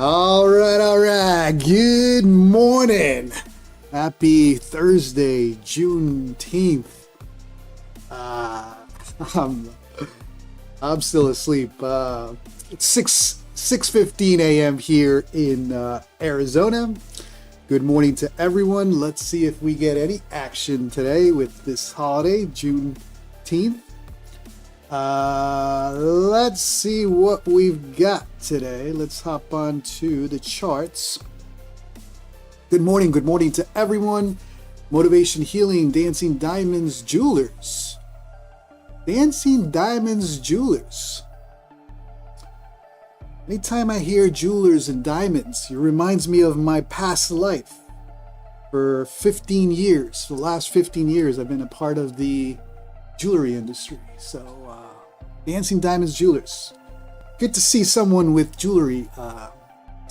All right. Good morning. Happy Thursday, Juneteenth. I'm still asleep. It's 6:15 a.m. here in Arizona. Good morning to everyone. Let's see if we get any action today with this holiday, Juneteenth. Let's see what we've got today. Let's hop on to the charts. Good morning to everyone. Motivation Healing, Dancing Diamonds Jewelers. Dancing Diamonds Jewelers. Anytime I hear jewelers and diamonds, it reminds me of my past life. For 15 years, for the last 15 years, I've been a part of the jewelry industry. So, Dancing Diamonds Jewelers. Good to see someone with jewelry,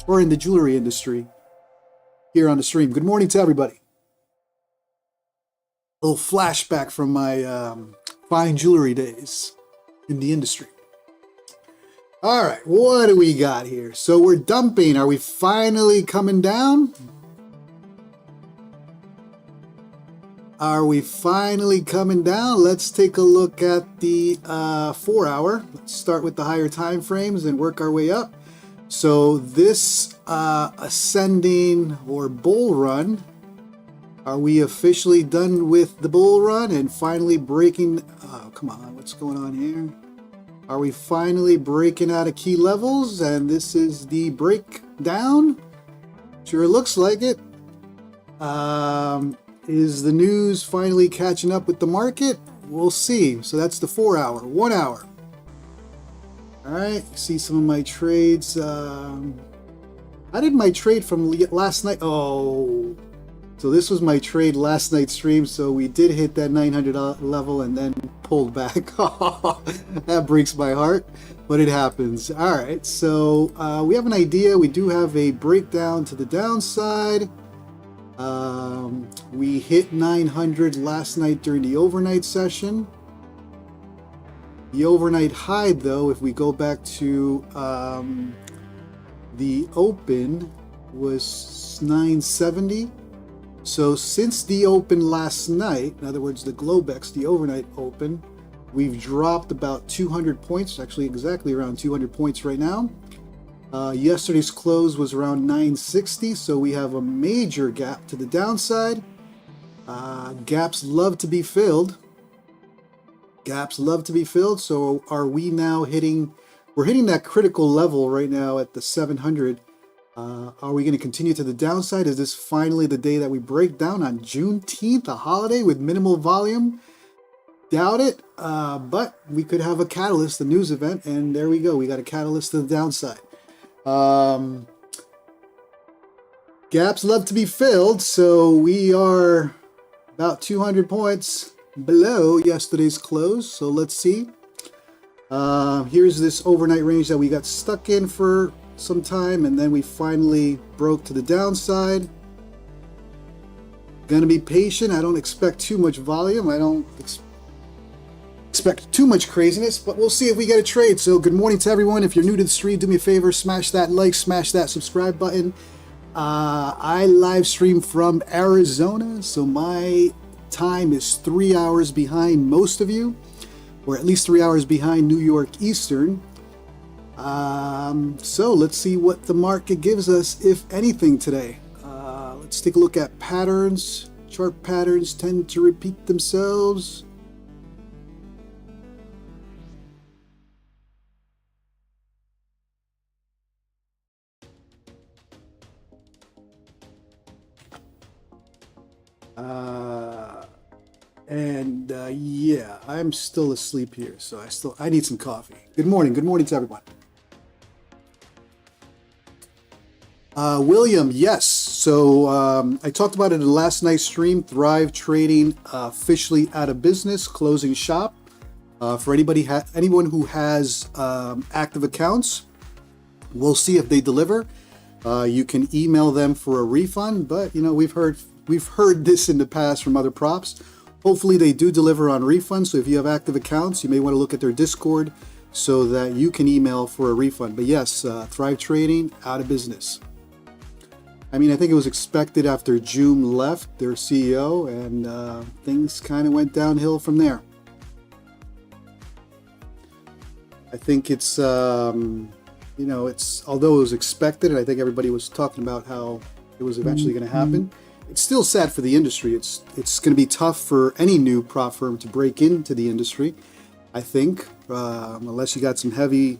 or in the jewelry industry here on the stream. Good morning to everybody. A little flashback from my fine jewelry days in the industry. All right, what do we got here? So we're dumping. Are we finally coming down? Are we finally coming down? Let's take a look at the 4 hour. Let's start with the higher time frames and work our way up. So this ascending or bull run, are we officially done with the bull run and finally breaking? Oh, come on, what's going on here? Are we finally breaking out of key levels? And this is the breakdown. Sure looks like it. Is the news finally catching up with the market? We'll see. So that's the 4 hour. 1 hour. All right. See some of my trades. I did my trade from last night. Oh, so this was my trade last night's stream. So we did hit that 900 level and then pulled back. That breaks my heart, but it happens. All right. So we have an idea. We do have a breakdown to the downside. We hit 900 last night during the overnight session. The overnight high, though, if we go back to the open, was 970. So since the open last night, in other words, the Globex, the overnight open, we've dropped about 200 points, actually exactly around 200 points right now. Yesterday's close was around 960, so we have a major gap to the downside. Gaps love to be filled. Gaps love to be filled. So are we now hitting? We're hitting that critical level right now at the 700. Are we going to continue to the downside? Is this finally the day that we break down on Juneteenth, a holiday with minimal volume? Doubt it, but we could have a catalyst, a news event, and there we go. We got a catalyst to the downside. Gaps love to be filled, so we are about 200 points below yesterday's close. So let's see. Here's this overnight range that we got stuck in for some time, and then we finally broke to the downside. Gonna be patient. I don't expect too much volume. I don't expect too much craziness, but we'll see if we get a trade. So good morning to everyone. If you're new to the stream, do me a favor, smash that like, smash that subscribe button. I live stream from Arizona, so my time is 3 hours behind most of you, or at least 3 hours behind New York Eastern. So let's see what the market gives us, if anything, today. Let's take a look at patterns. Chart patterns tend to repeat themselves. Yeah, I'm still asleep here, so I need some coffee. Good morning to everyone. William, yes. So I talked about it in last night's stream. Thrive Trading officially out of business, closing shop. For anyone who has active accounts, we'll see if they deliver. You can email them for a refund, but we've heard this in the past from other props. Hopefully they do deliver on refunds. So if you have active accounts, you may want to look at their Discord so that you can email for a refund. But yes, Thrive Trading out of business. I mean, I think it was expected after Joom left, their CEO, and things kind of went downhill from there. I think it's, you know, it's, although it was expected, and I think everybody was talking about how it was eventually going to happen, it's still sad for the industry. It's going to be tough for any new prop firm to break into the industry, I think, unless you got some heavy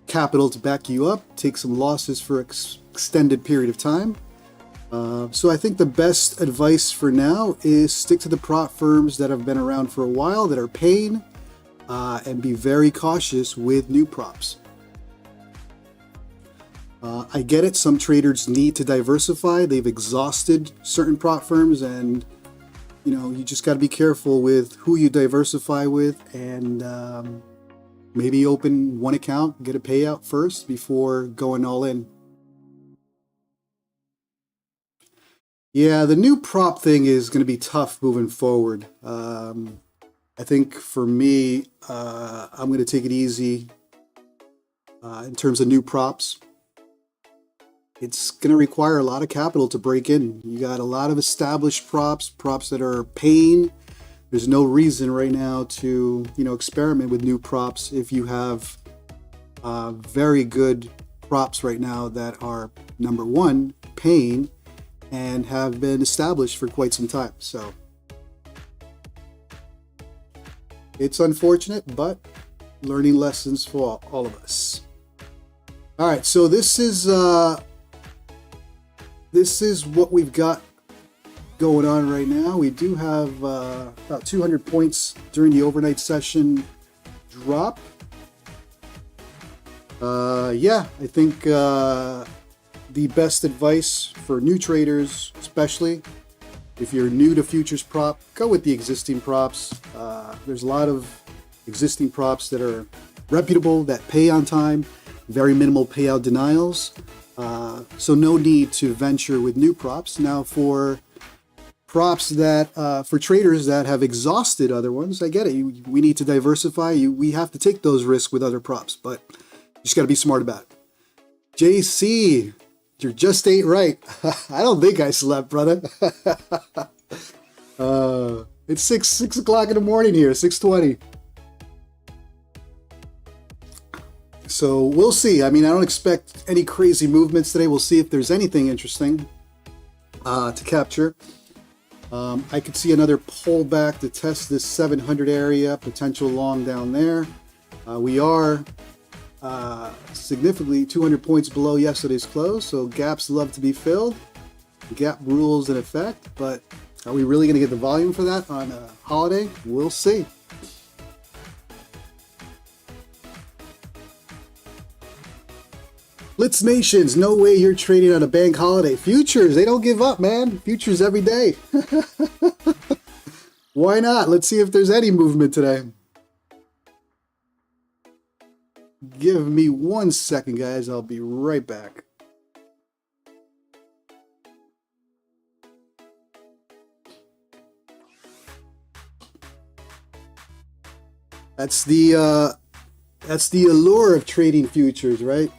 capital to back you up, take some losses for extended period of time. So I think the best advice for now is stick to the prop firms that have been around for a while, that are paying, and be very cautious with new props. I get it, some traders need to diversify. They've exhausted certain prop firms, and you know, you just got to be careful with who you diversify with, and maybe open one account, get a payout first before going all in. Yeah, the new prop thing is going to be tough moving forward. I think for me, I'm going to take it easy in terms of new props. It's going to require a lot of capital to break in. You got a lot of established props that are paying. There's no reason right now to, you know, experiment with new props if you have very good props right now that are, number one, paying and have been established for quite some time. So it's unfortunate, but learning lessons for all of us. All right, so this is what we've got going on right now. We do have about 200 points during the overnight session drop. Yeah, I think the best advice for new traders, especially if you're new to futures prop, go with the existing props. There's a lot of existing props that are reputable, that pay on time, very minimal payout denials. So no need to venture with new props. Now for props that, for traders that have exhausted other ones, I get it. We need to diversify. We have to take those risks with other props, but you just got to be smart about it. JC, you just ain't right. I don't think I slept, brother. It's 6 o'clock in the morning here, 6:20. So we'll see. I mean, I don't expect any crazy movements today. We'll see if there's anything interesting to capture. I could see another pullback to test this 700 area, potential long down there. We are significantly 200 points below yesterday's close, so gaps love to be filled. Gap rules in effect, but are we really going to get the volume for that on a holiday? We'll see. Blitz Nations, no way you're trading on a bank holiday. Futures, they don't give up, man. Futures every day. Why not? Let's see if there's any movement today. Give me 1 second, guys. I'll be right back. That's the allure of trading futures, right?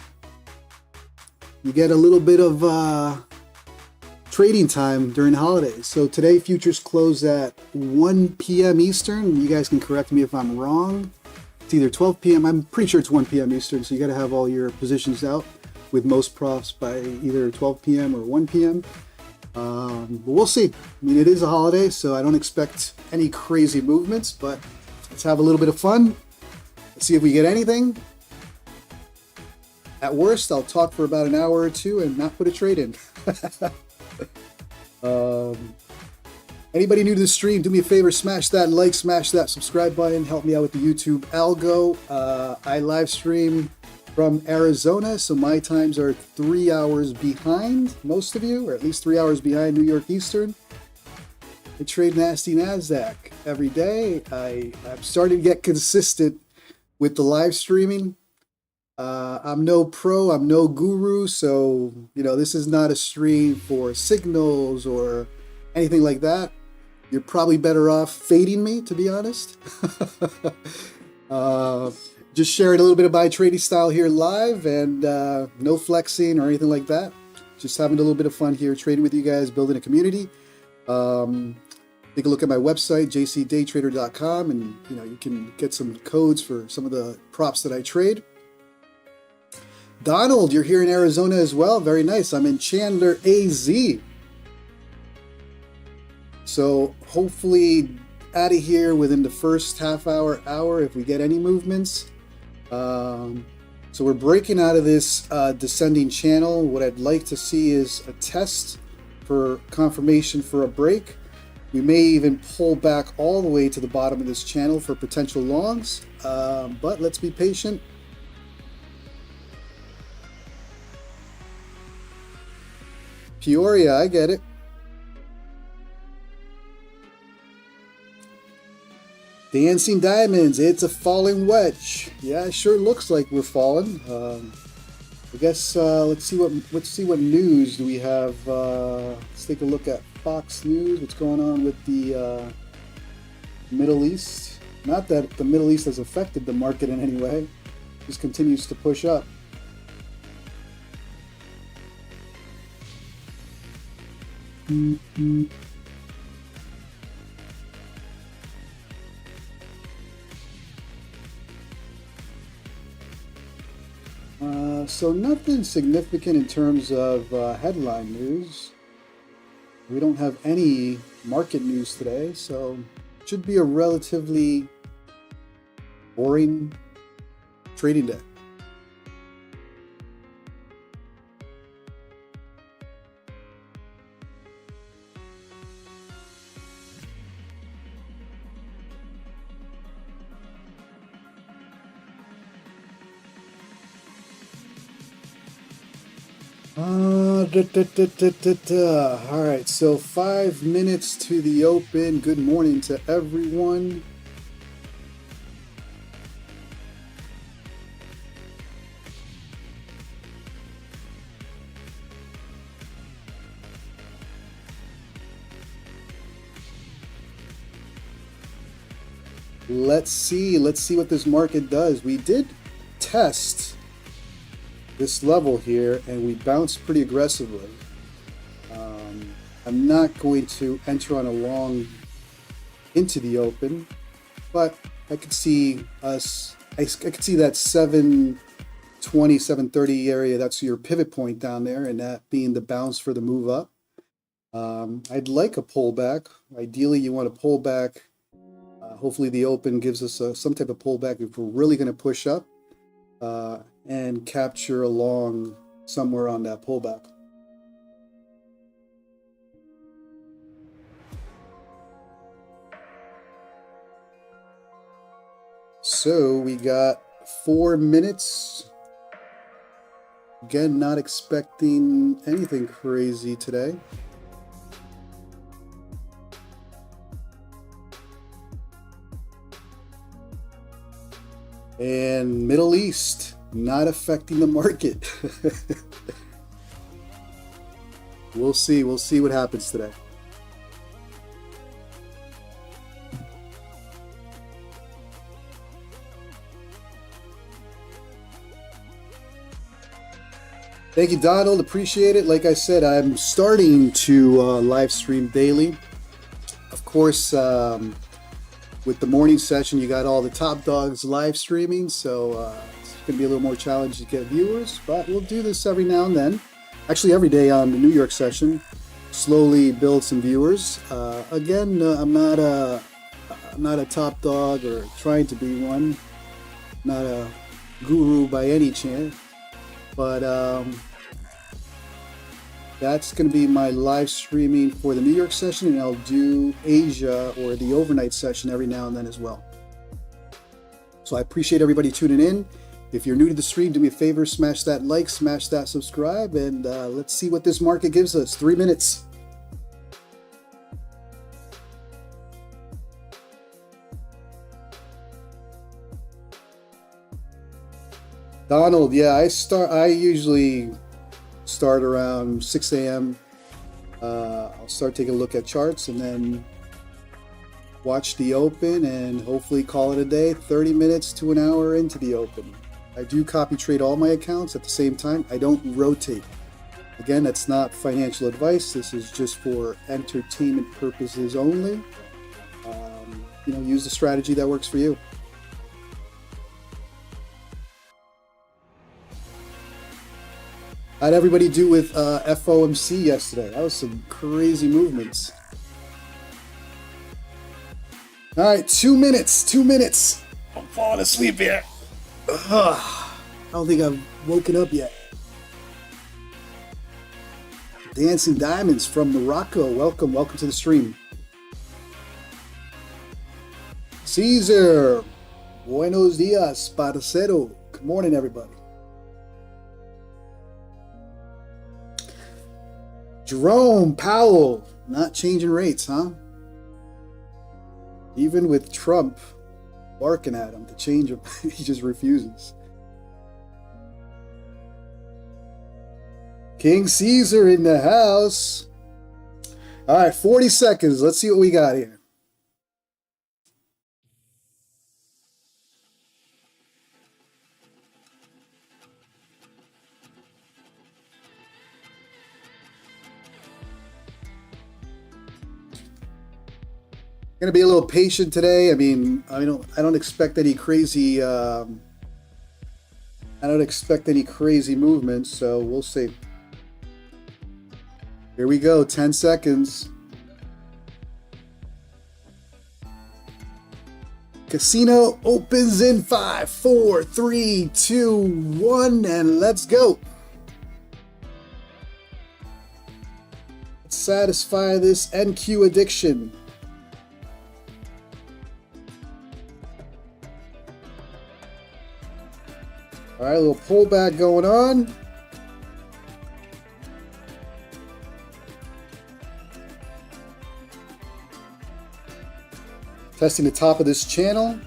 You get a little bit of trading time during holidays. So today futures close at 1 p.m. Eastern. You guys can correct me if I'm wrong. It's either 12 p.m. I'm pretty sure it's 1 p.m. Eastern, so you got to have all your positions out with most props by either 12 p.m. or 1 p.m. But we'll see. I mean, it is a holiday, so I don't expect any crazy movements, but let's have a little bit of fun. Let's see if we get anything. At worst, I'll talk for about an hour or two and not put a trade in. Anybody new to the stream, do me a favor, smash that like, smash that subscribe button, help me out with the YouTube algo. I live stream from Arizona, so my times are 3 hours behind most of you, or at least 3 hours behind New York Eastern. I trade NASDAQ every day. I'm starting to get consistent with the live streaming. I'm no pro, I'm no guru, so, you know, this is not a stream for signals or anything like that. You're probably better off fading me, to be honest. Just sharing a little bit of my trading style here live, and no flexing or anything like that. Just having a little bit of fun here, trading with you guys, building a community. Take a look at my website, jcdaytrader.com, and you can get some codes for some of the props that I trade. Donald, you're here in Arizona as well. Very nice. I'm in Chandler, AZ. So hopefully out of here within the first half hour if we get any movements. So we're breaking out of this descending channel. What I'd like to see is a test for confirmation for a break. We may even pull back all the way to the bottom of this channel for potential longs, but let's be patient. Peoria, I get it. Dancing Diamonds, it's a falling wedge. Yeah, it sure looks like we're falling. I guess let's see what news do we have. Let's take a look at Fox News. What's going on with the Middle East? Not that the Middle East has affected the market in any way. It just continues to push up. So nothing significant in terms of headline news. We don't have any market news today, so it should be a relatively boring trading day. All right, so 5 minutes to the open. Good morning to everyone. Let's see what this market does. We did test this level here and we bounced pretty aggressively. I'm not going to enter on a long into the open, but I could see us, I could see that 720, 730 area. That's your pivot point down there, and that being the bounce for the move up. I'd like a pullback. Ideally, you want to pull back. Hopefully the open gives us some type of pullback if we're really going to push up and capture a long somewhere on that pullback. So we got 4 minutes. Again, not expecting anything crazy today. And Middle East not affecting the market. We'll see what happens today. Thank you, Donald. Appreciate it. Like I said, I'm starting to live stream daily. Of course, with the morning session, you got all the top dogs live streaming, so it's going to be a little more challenging to get viewers, but we'll do this every now and then. Actually, every day on the New York session, slowly build some viewers. Again, I'm not a top dog or trying to be one. Not a guru by any chance. But that's going to be my live streaming for the New York session, and I'll do Asia or the overnight session every now and then as well. So I appreciate everybody tuning in. If you're new to the stream, do me a favor, smash that like, smash that subscribe, and let's see what this market gives us. 3 minutes. Donald, yeah, I usually start around 6 a.m. I'll start taking a look at charts, and then watch the open and hopefully call it a day 30 minutes to an hour into the open. I do copy trade all my accounts at the same time. I don't rotate. Again, that's not financial advice. This is just for entertainment purposes only. Use the strategy that works for you. How'd everybody do with FOMC yesterday? That was some crazy movements. All right, 2 minutes, 2 minutes. I'm falling asleep here. I don't think I've woken up yet. Dancing Diamonds from Morocco. Welcome to the stream. Caesar. Buenos dias, parcero. Good morning, everybody. Jerome Powell. Not changing rates, huh? Even with Trump barking at him to change them, he just refuses. King Caesar in the house. All right, 40 seconds. Let's see what we got here. Gonna be a little patient today. I don't expect any crazy. I don't expect any crazy movements, so we'll see. Here we go. 10 seconds. Casino opens in 5, 4, 3, 2, 1, and let's go. Let's satisfy this NQ addiction. All right, a little pullback going on. Testing the top of this channel.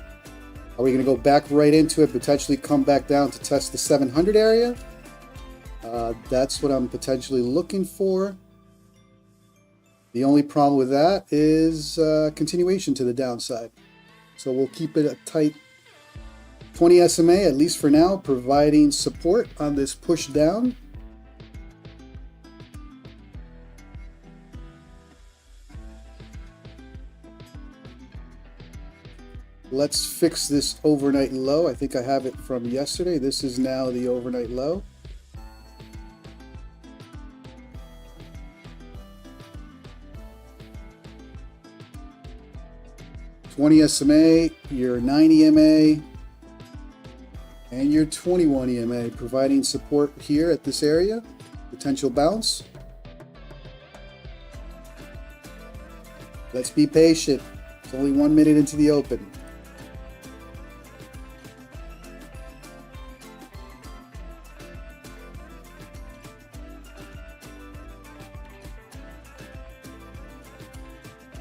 Are we going to go back right into it, potentially come back down to test the 700 area? That's what I'm potentially looking for. The only problem with that is continuation to the downside. So we'll keep it a tight 20 SMA, at least for now, providing support on this push down. Let's fix this overnight low. I think I have it from yesterday. This is now the overnight low. $20 SMA, your 90 EMA, and your 21 EMA, providing support here at this area. Potential bounce. Let's be patient. It's only 1 minute into the open.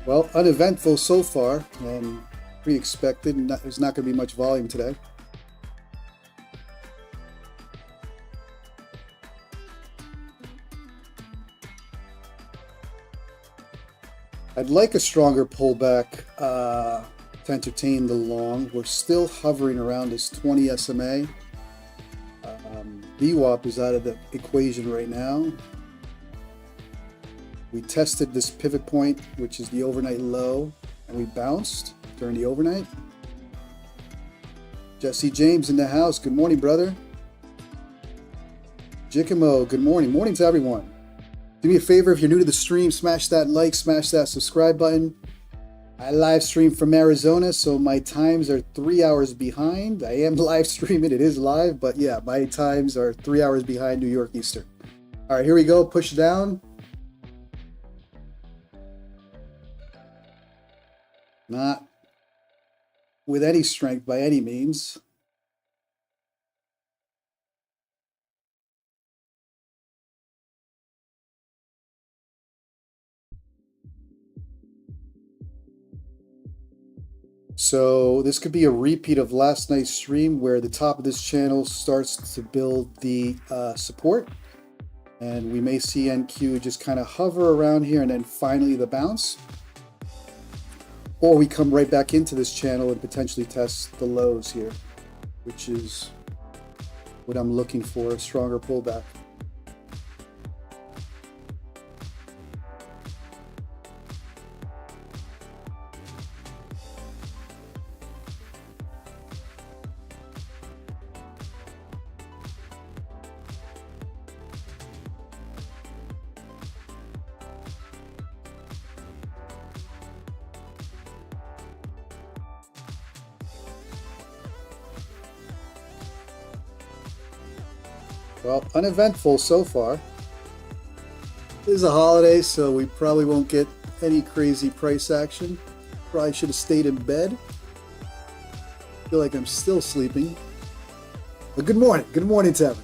Well, uneventful so far, and pretty expected. There's not going to be much volume today. I'd like a stronger pullback to entertain the long. We're still hovering around this 20 SMA. VWAP is out of the equation right now. We tested this pivot point, which is the overnight low, and we bounced during the overnight. Jesse James in the house. Good morning, brother. Giacomo, good morning. Morning to everyone. Do me a favor, if you're new to the stream, smash that like, smash that subscribe button. I live stream from Arizona, so my times are 3 hours behind. I am live streaming, it is live, but yeah, my times are 3 hours behind New York Eastern. All right, here we go, push down. Not with any strength by any means. So this could be a repeat of last night's stream where the top of this channel starts to build the support. And we may see NQ just kind of hover around here and then finally the bounce. or we come right back into this channel and potentially test the lows here, which is what I'm looking for, a stronger pullback. Well, uneventful so far. This is a holiday, so we probably won't get any crazy price action. Probably should have stayed in bed. Feel like I'm still sleeping. But good morning. Good morning, Tevin.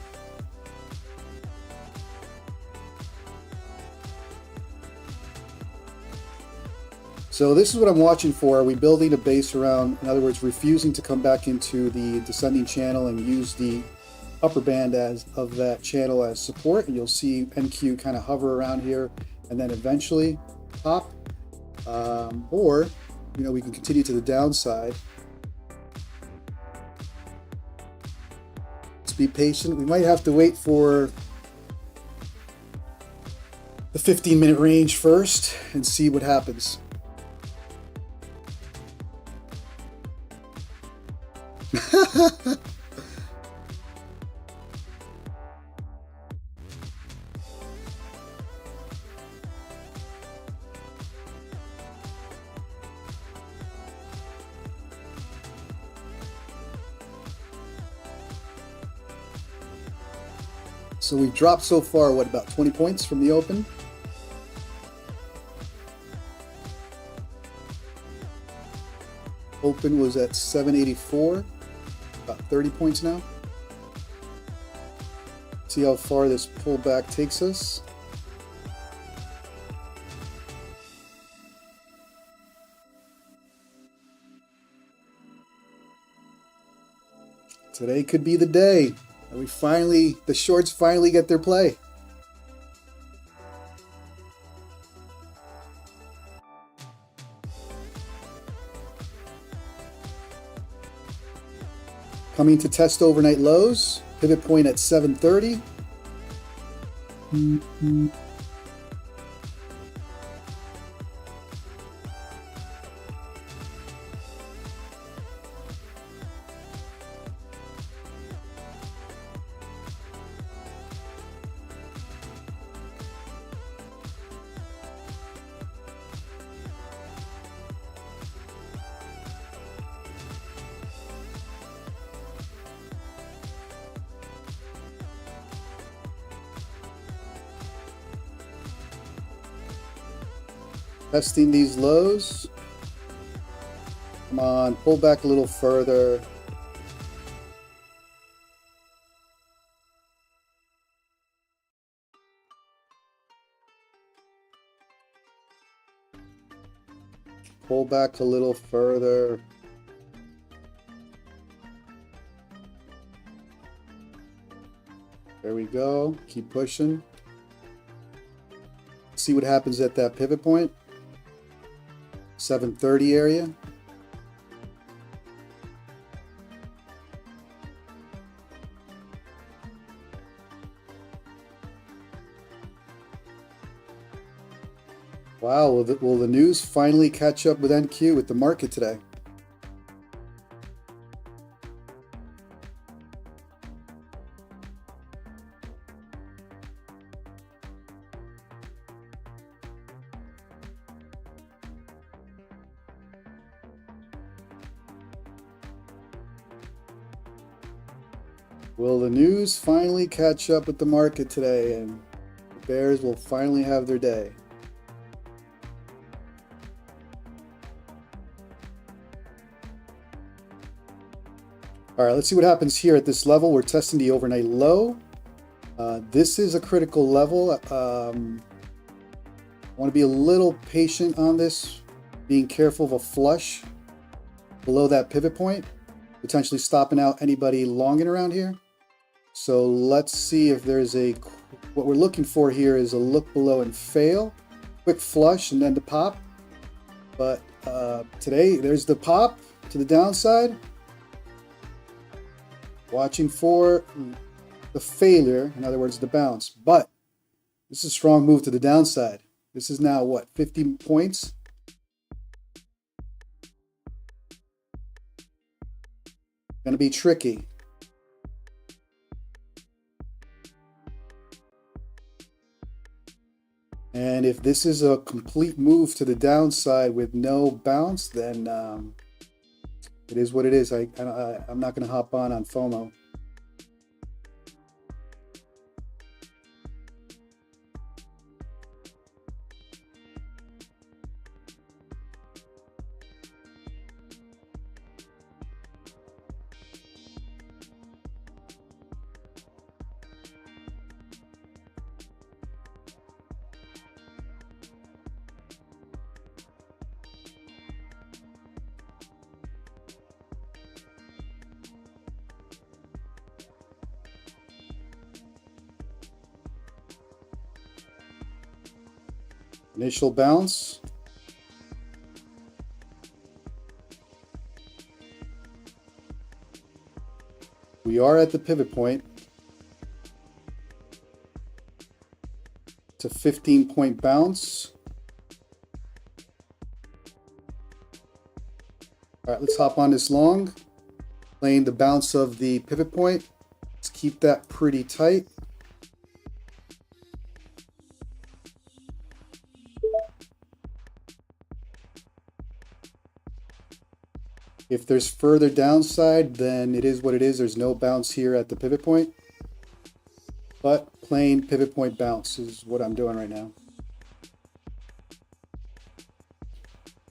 So this is what I'm watching for. Are we building a base around, in other words, refusing to come back into the descending channel and use the upper band of that channel as support, and you'll see NQ kind of hover around here and then eventually pop, or we can continue to the downside. Let's be patient. We might have to wait for the 15-minute range first and see what happens. So we've dropped so far, what, about 20 points from the open? Open was at 784, about 30 points now. See how far this pullback takes us. Today could be the day. And the shorts finally get their play. Coming to test overnight lows, pivot point at 730. Testing these lows. Come on, pull back a little further. Pull back a little further. There we go. Keep pushing. See what happens at that pivot point. 730 area. Wow, will the news finally catch up with NQ, with the market today? Will the news finally catch up with the market today, and the bears will finally have their day? All right, let's see what happens here at this level. We're testing the overnight low. This is a critical level. I want to be a little patient on this, being careful of a flush below that pivot point, potentially stopping out anybody longing around here. So let's see if there's what we're looking for here is a look below and fail, quick flush and then to pop. But today, there's the pop to the downside. Watching for the failure, in other words, the bounce. But this is a strong move to the downside. This is now what, 50 points? Going to be tricky. And if this is a complete move to the downside with no bounce, then it is what it is. I'm not going to hop on FOMO. Initial bounce. We are at the pivot point. It's a 15-point bounce. All right, let's hop on this long. Playing the bounce of the pivot point. Let's keep that pretty tight. If there's further downside, then it is what it is. There's no bounce here at the pivot point. But plain pivot point bounce is what I'm doing right now.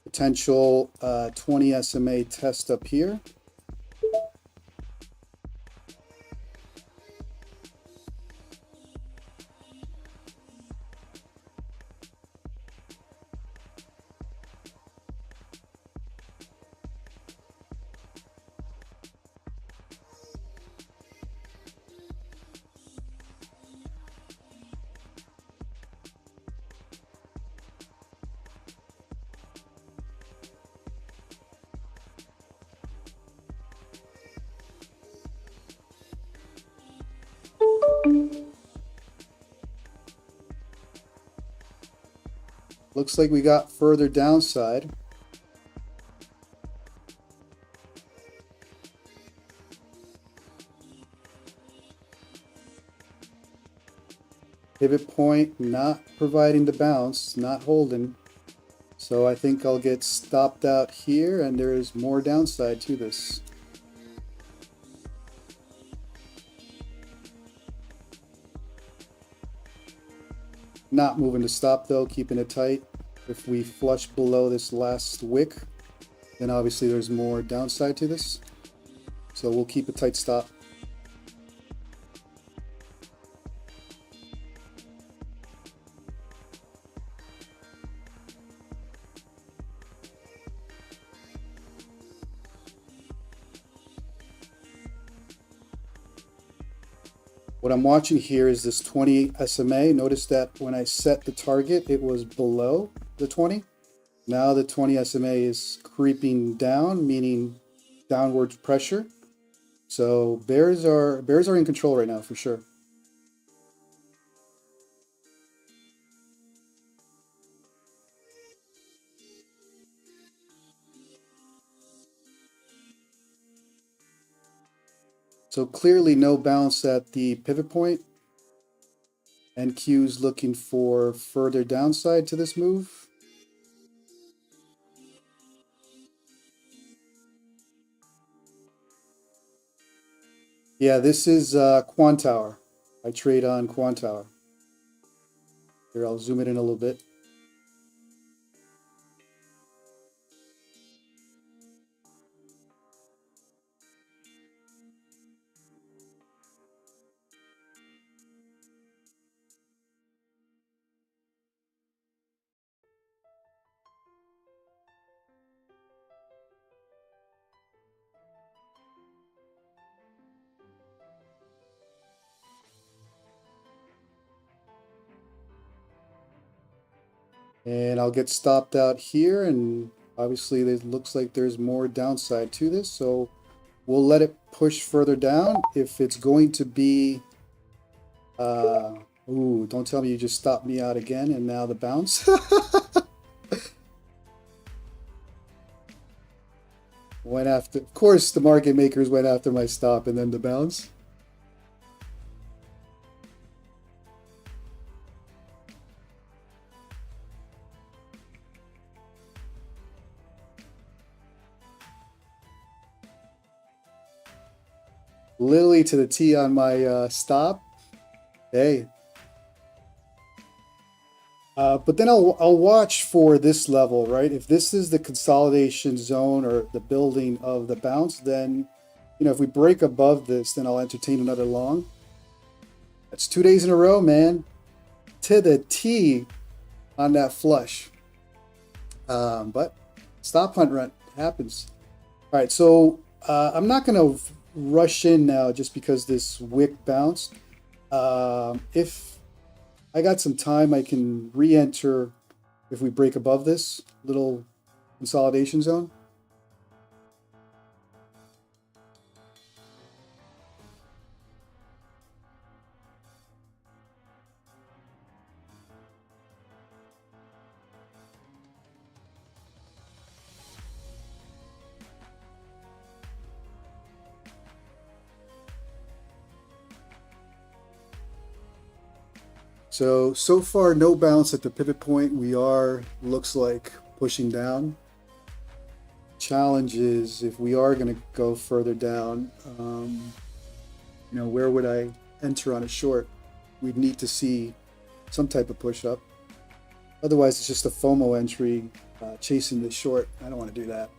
Potential 20 SMA test up here. Looks like we got further downside. Pivot point not providing the bounce, not holding. So I think I'll get stopped out here, and there is more downside to this. Not moving to stop though, keeping it tight. If we flush below this last wick, then obviously there's more downside to this. So we'll keep a tight stop. What I'm watching here is this 20 SMA. Notice that when I set the target, it was below the 20. Now the 20 SMA is creeping down, meaning downward pressure. So bears are in control right now for sure. So clearly no bounce at the pivot point. NQ's looking for further downside to this move. Yeah, this is Quantower. I trade on Quantower. Here, I'll zoom it in a little bit. And I'll get stopped out here, and Obviously, it looks like there's more downside to this, so we'll let it push further down. If it's going to be, ooh, don't tell me you just stopped me out again and now the bounce. Went after, of course, the market makers went after my stop and then the bounce. Literally to the T on my stop. Hey. But then I'll watch for this level, right? If this is the consolidation zone or the building of the bounce, then, you know, if we break above this, then I'll entertain another long. That's 2 days in a row, man. To the T on that flush. But stop hunt run happens. All right, so I'm not going to rush in now just because this wick bounced. If I got some time, I can re-enter if we break above this little consolidation zone. So far, no bounce at the pivot point. We are, looks like, pushing down. Challenge is if we are going to go further down, you know, where would I enter on a short? We'd need to see some type of push up. Otherwise, it's just a FOMO entry chasing the short. I don't want to do that.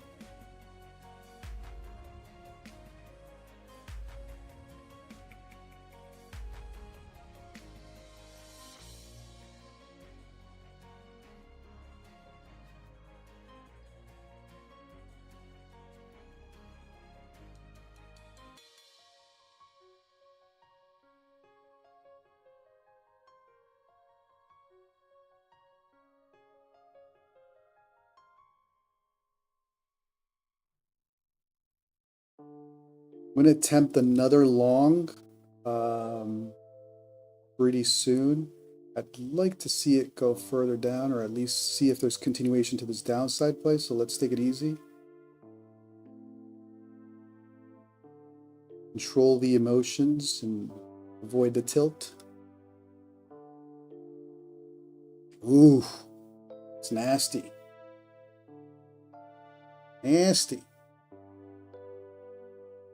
I'm going to attempt another long pretty soon. I'd like to see it go further down, or at least see if there's continuation to this downside play, so let's take it easy. Control the emotions and avoid the tilt. Ooh, it's nasty. Nasty.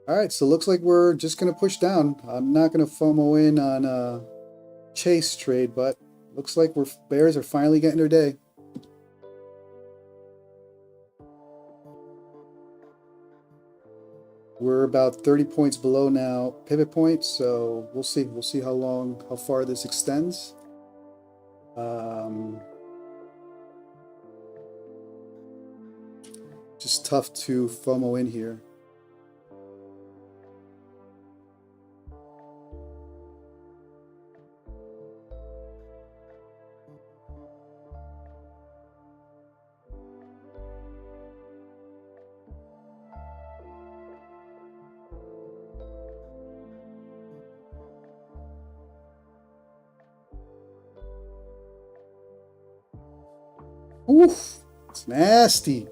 All right, so looks like we're just going to push down. I'm not going to FOMO in on a chase trade, but looks like bears are finally getting their day. We're about 30 points below now pivot point, so we'll see. We'll see how far this extends. Just tough to FOMO in here. Oof, it's nasty.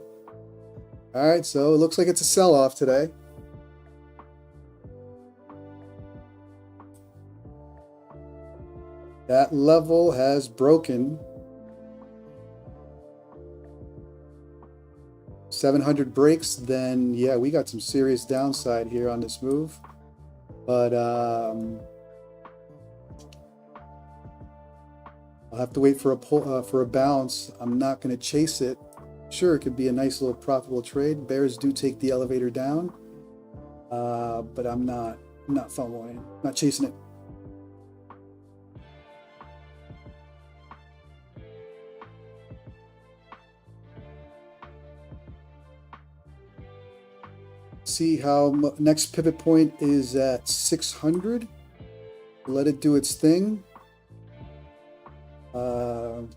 All right, so it looks like it's a sell-off today. That level has broken. 700 breaks, then yeah, we got some serious downside here on this move. But I'll have to wait for a bounce. I'm not going to chase it. Sure, it could be a nice little profitable trade. Bears do take the elevator down, but I'm not following, not chasing it. See how next pivot point is at 600. Let it do its thing.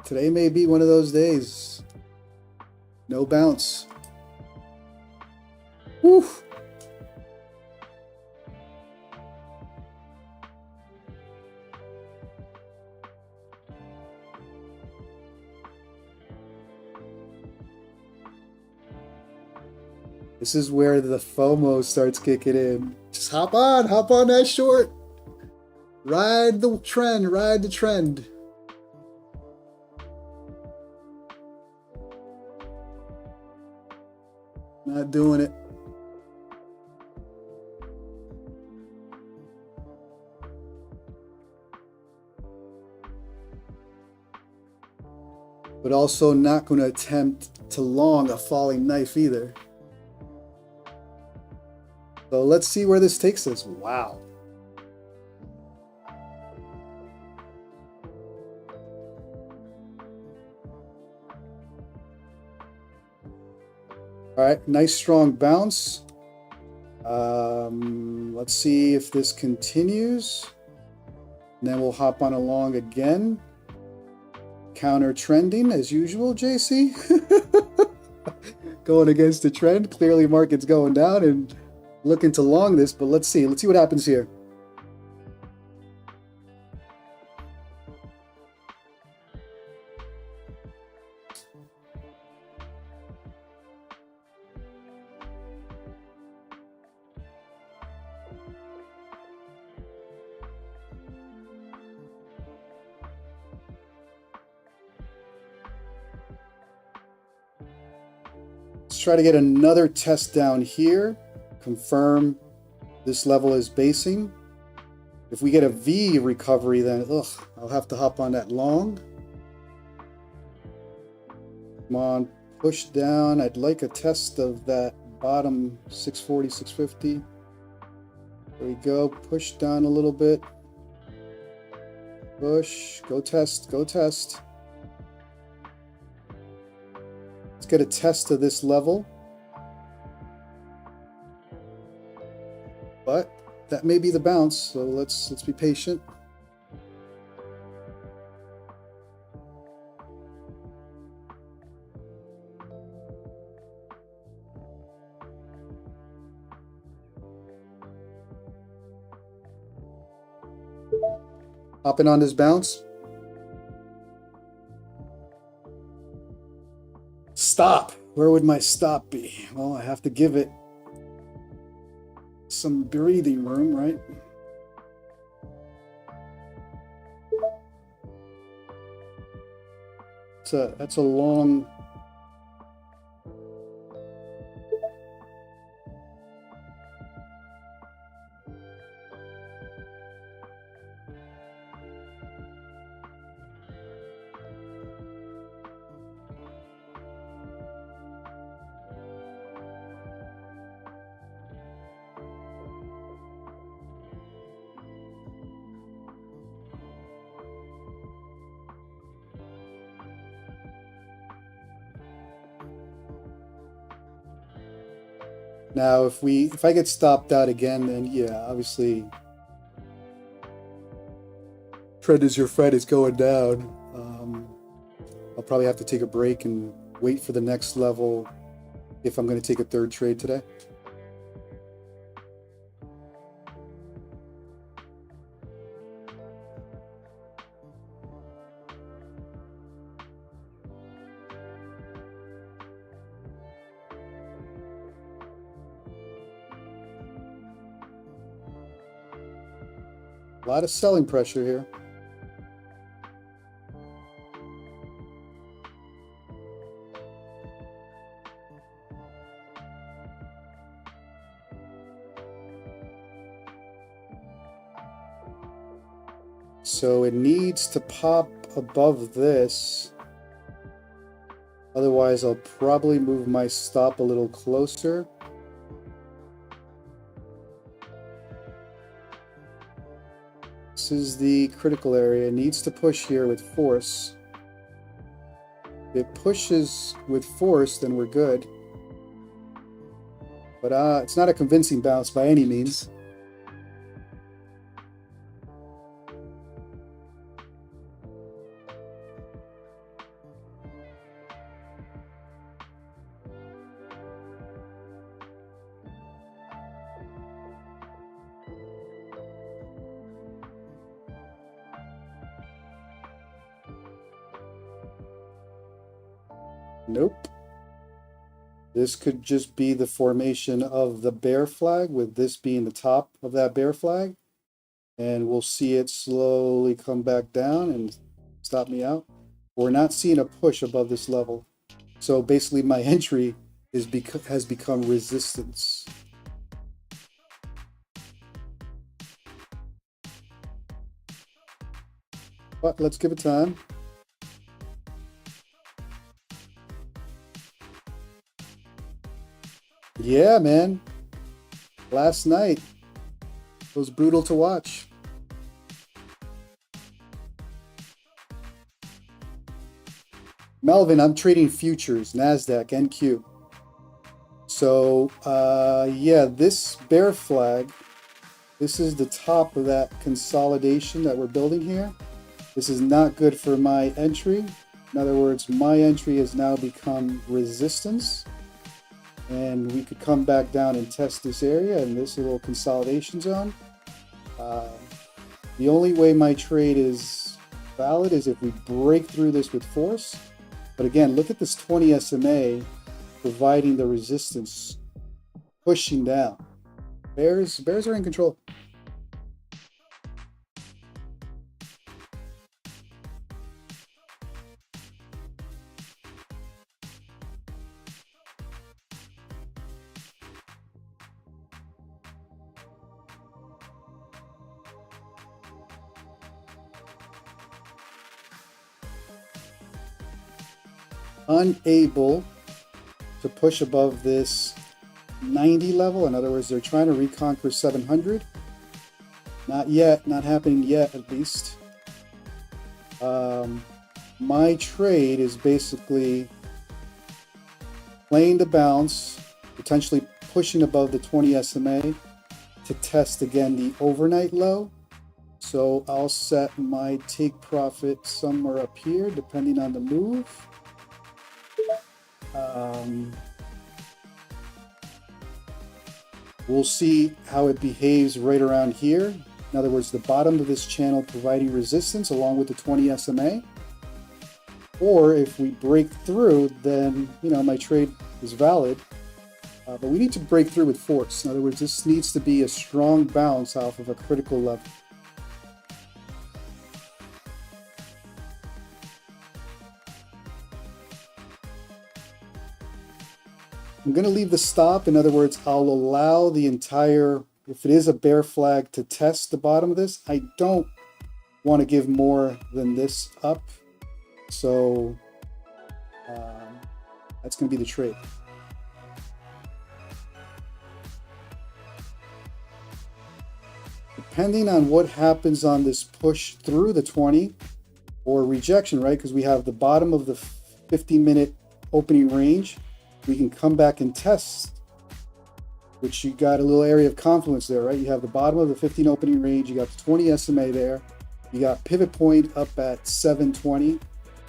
Today may be one of those days. No bounce. Whew. This is where the FOMO starts kicking in. Just hop on that short. Ride the trend, ride the trend. Not doing it. But also not going to attempt to long a falling knife either. So let's see where this takes us. Wow. All right, nice strong bounce. Let's see if this continues. And then we'll hop on along again. Counter trending as usual, JC. Going against the trend. Clearly market's going down and looking to long this, but let's see. Let's see what happens here. Let's try to get another test down here. Confirm this level is basing. If we get a V recovery, then I'll have to hop on that long. Come on, push down. I'd like a test of that bottom 640, 650. There we go. Push down a little bit. Push. Go test. Go test. Let's get a test of this level. But that may be the bounce, so let's be patient. Hopping on this bounce. Stop. Where would my stop be? Well, I have to give it some breathing room, right? That's a long. Now, if I get stopped out again, then yeah, obviously, trend is your friend is going down. I'll probably have to take a break and wait for the next level if I'm going to take a third trade today. A lot of selling pressure here. So it needs to pop above this. Otherwise, I'll probably move my stop a little closer. This is the critical area. It needs to push here with force. If it pushes with force, then we're good. But it's not a convincing bounce by any means. Nope. This could just be the formation of the bear flag, with this being the top of that bear flag. And we'll see it slowly come back down and stop me out. We're not seeing a push above this level. So basically my entry has become resistance. But let's give it time. Yeah, man. Last night was brutal to watch. Melvin, I'm trading futures, NASDAQ, NQ. So, yeah, this bear flag, this is the top of that consolidation that we're building here. This is not good for my entry. In other words, my entry has now become resistance. And we could come back down and test this area in this little consolidation zone. The only way my trade is valid is if we break through this with force. But again, look at this 20 SMA providing the resistance, pushing down. Bears are in control. Unable to push above this 90 level. In other words, they're trying to reconquer 700. Not yet, not happening yet, at least. My trade is basically playing the bounce, potentially pushing above the 20 SMA to test again the overnight low. So I'll set my take profit somewhere up here, depending on the move. We'll see how it behaves right around here. In other words, the bottom of this channel providing resistance along with the 20 SMA. Or if we break through, then, you know, my trade is valid. But we need to break through with force. In other words, this needs to be a strong bounce off of a critical level. I'm going to leave the stop. In other words, I'll allow the entire, if it is a bear flag, to test the bottom of this. I don't want to give more than this up. So that's going to be the trade. Depending on what happens on this push through the 20 or rejection, right? Because we have the bottom of the 15-minute opening range. We can come back and test, which you got a little area of confluence there, right? You have the bottom of the 15 opening range. You got the 20 SMA there. You got pivot point up at 720.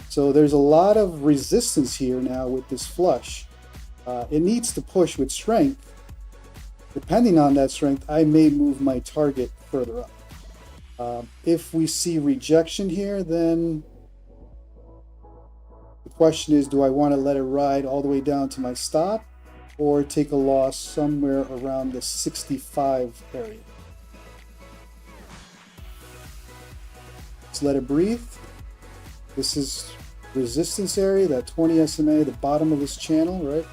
So there's a lot of resistance here now with this flush. It needs to push with strength. Depending on that strength, I may move my target further up. If we see rejection here, then the question is, do I want to let it ride all the way down to my stop or take a loss somewhere around the 65 area? Let's let it breathe. This is resistance area, that 20 SMA, the bottom of this channel, right?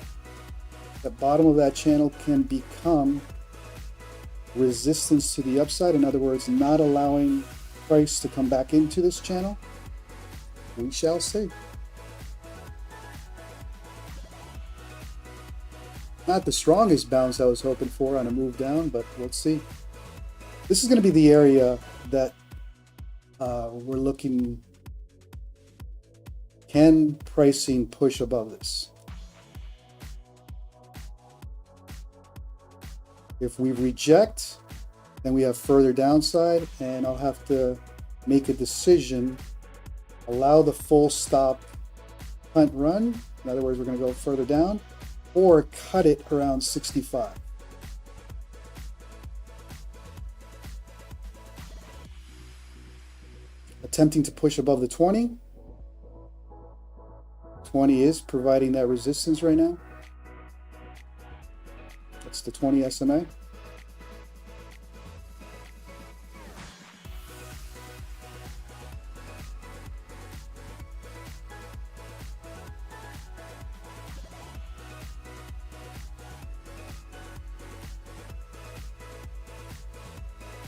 The bottom of that channel can become resistance to the upside. In other words, not allowing price to come back into this channel. We shall see. Not the strongest bounce I was hoping for on a move down, but let's see. This is going to be the area that we're looking. Can pricing push above this? If we reject, then we have further downside, and I'll have to make a decision. Allow the full stop hunt run. In other words, we're going to go further down, or cut it around 65. Attempting to push above the 20. 20 is providing that resistance right now. That's the 20 SMA.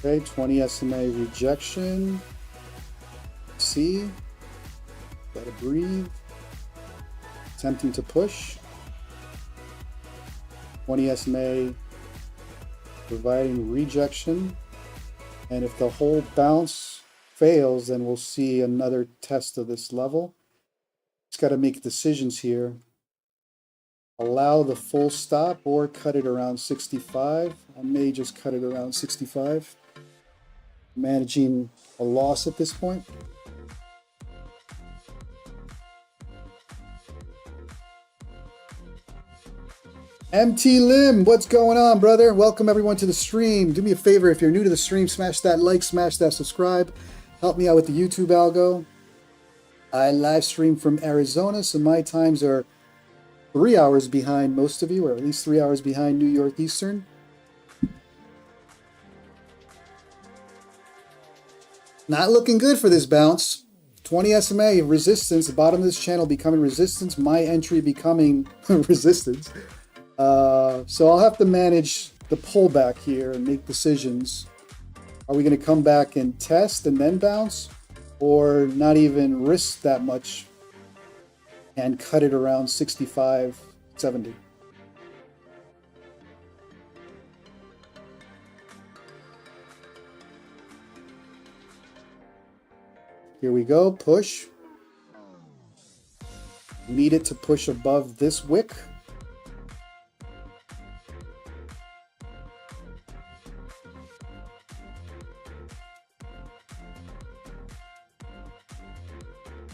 Okay, 20 SMA rejection. C. Let it breathe. Attempting to push. 20 SMA providing rejection. And if the whole bounce fails, then we'll see another test of this level. It's got to make decisions here. Allow the full stop or cut it around 65. I may just cut it around 65. Managing a loss at this point. MT Lim, what's going on, brother? Welcome everyone to the stream. Do me a favor, if you're new to the stream, smash that like, smash that subscribe. Help me out with the YouTube algo. I live stream from Arizona, so my times are 3 hours behind most of you, or at least 3 hours behind New York Eastern. Not looking good for this bounce. 20 SMA resistance, the bottom of this channel becoming resistance, my entry becoming resistance. So I'll have to manage the pullback here and make decisions. Are we going to come back and test and then bounce, or not even risk that much and cut it around 65, 70? Here we go, push. Need it to push above this wick.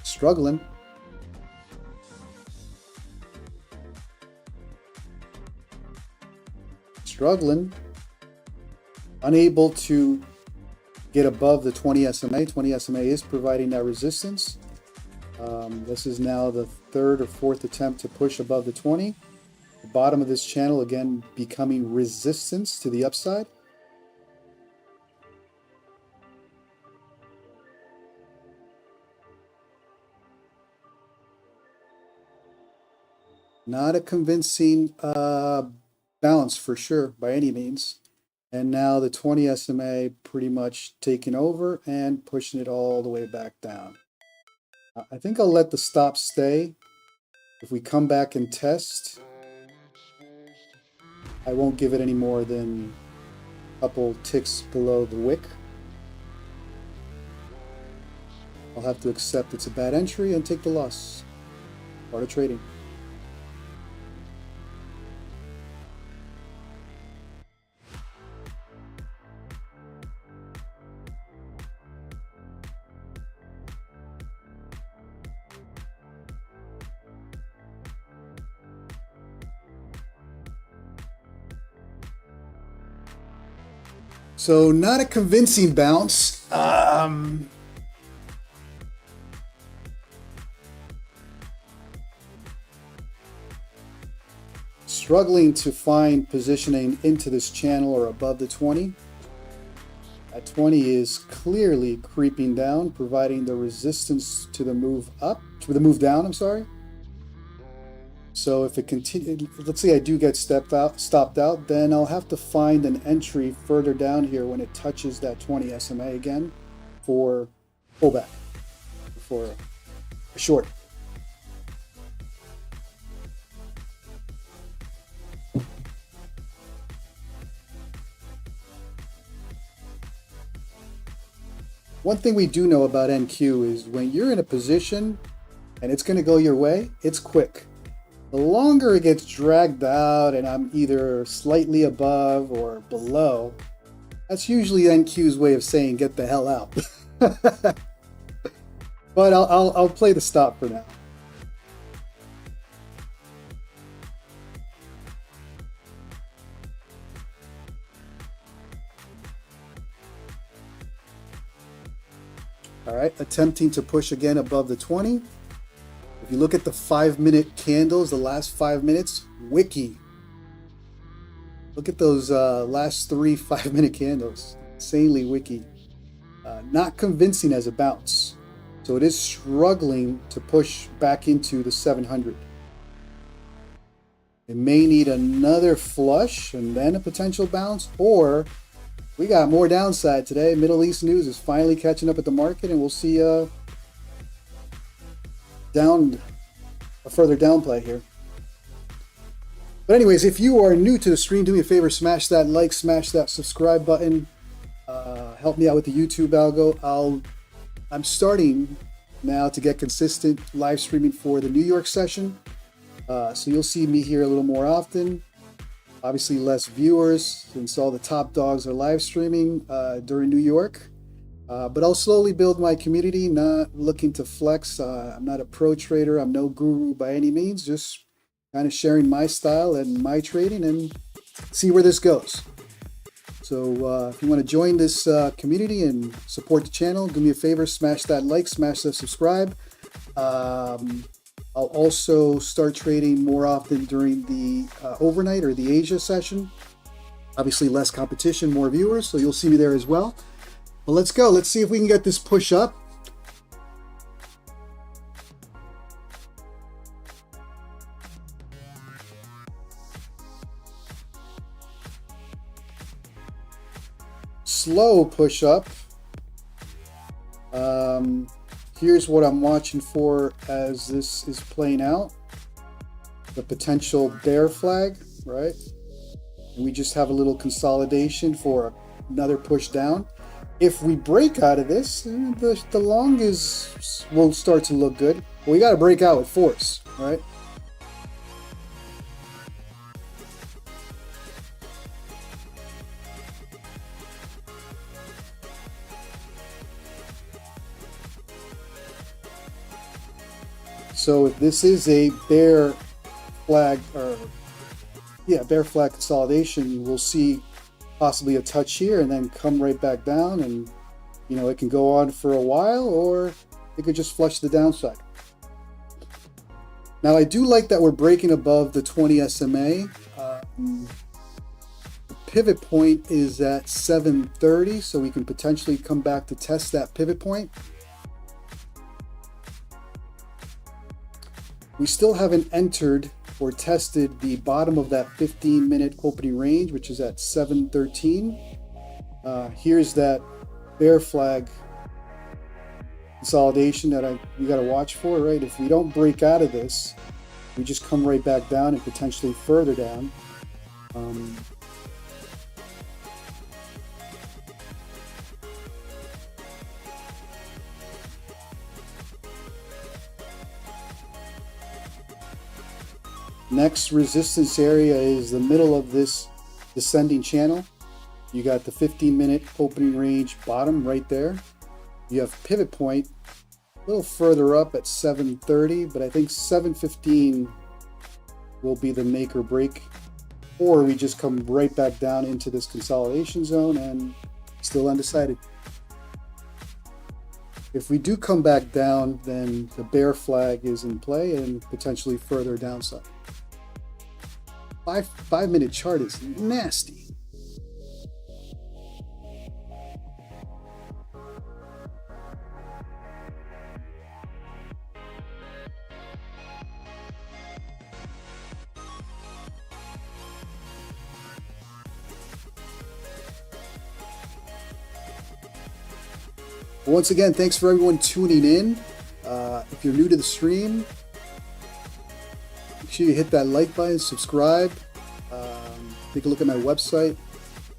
Struggling. Struggling. Unable to get above the 20 SMA. 20 SMA is providing that resistance. This is now the third or fourth attempt to push above the 20. The bottom of this channel again becoming resistance to the upside. Not a convincing bounce for sure by any means. And now the 20 SMA pretty much taking over and pushing it all the way back down. I think I'll let the stop stay. If we come back and test, I won't give it any more than a couple ticks below the wick. I'll have to accept it's a bad entry and take the loss. Part of trading. So not a convincing bounce. Struggling to find positioning into this channel or above the 20. That 20 is clearly creeping down, providing the resistance to the move up, to the move down, I'm sorry. So if it continues, let's say I do get stopped out, then I'll have to find an entry further down here when it touches that 20 SMA again for pullback, for a short. One thing we do know about NQ is when you're in a position and it's going to go your way, it's quick. The longer it gets dragged out and I'm either slightly above or below, that's usually NQ's way of saying get the hell out. But I'll play the stop for now. All right, attempting to push again above the 20. If you look at the 5-minute candles, the last 5 minutes, wiki. Look at those last 3 5-minute candles. Insanely wiki. Not convincing as a bounce. So it is struggling to push back into the 700. It may need another flush and then a potential bounce, or we got more downside today. Middle East news is finally catching up at the market, and we'll see a further down play here. But anyways, if you are new to the stream, do me a favor, smash that like, smash that subscribe button. Help me out with the YouTube algo. I'm starting now to get consistent live streaming for the New York session. So you'll see me here a little more often. Obviously less viewers since all the top dogs are live streaming during New York. But I'll slowly build my community, not looking to flex. I'm not a pro trader. I'm no guru by any means, just kind of sharing my style and my trading and see where this goes. So if you want to join this community and support the channel, do me a favor, smash that like, smash that subscribe. I'll also start trading more often during the overnight or the Asia session. Obviously less competition, more viewers, so you'll see me there as well. Well, let's go. Let's see if we can get this push up. Slow push up. Here's what I'm watching for as this is playing out. The potential bear flag, right? And we just have a little consolidation for another push down. If we break out of this, the long will start to look good. But we got to break out with force, right? So if this is a bear flag, bear flag consolidation, we'll see possibly a touch here and then come right back down, and it can go on for a while, or it could just flush the downside. Now I do like that we're breaking above the 20 SMA. The pivot point is at 730, so we can potentially come back to test that pivot point. We still haven't entered or tested the bottom of that 15-minute opening range, which is at 713. Here's that bear flag consolidation that we got to watch for, right? If we don't break out of this, we just come right back down and potentially further down. Next resistance area is the middle of this descending channel. You got the 15-minute opening range bottom right there. You have pivot point a little further up at 730, but I think 715 will be the make or break. Or we just come right back down into this consolidation zone and still undecided. If we do come back down, then the bear flag is in play and potentially further downside. 5-minute chart is nasty. Once again, thanks for everyone tuning in. If you're new to the stream, make sure you hit that like button, subscribe, take a look at my website.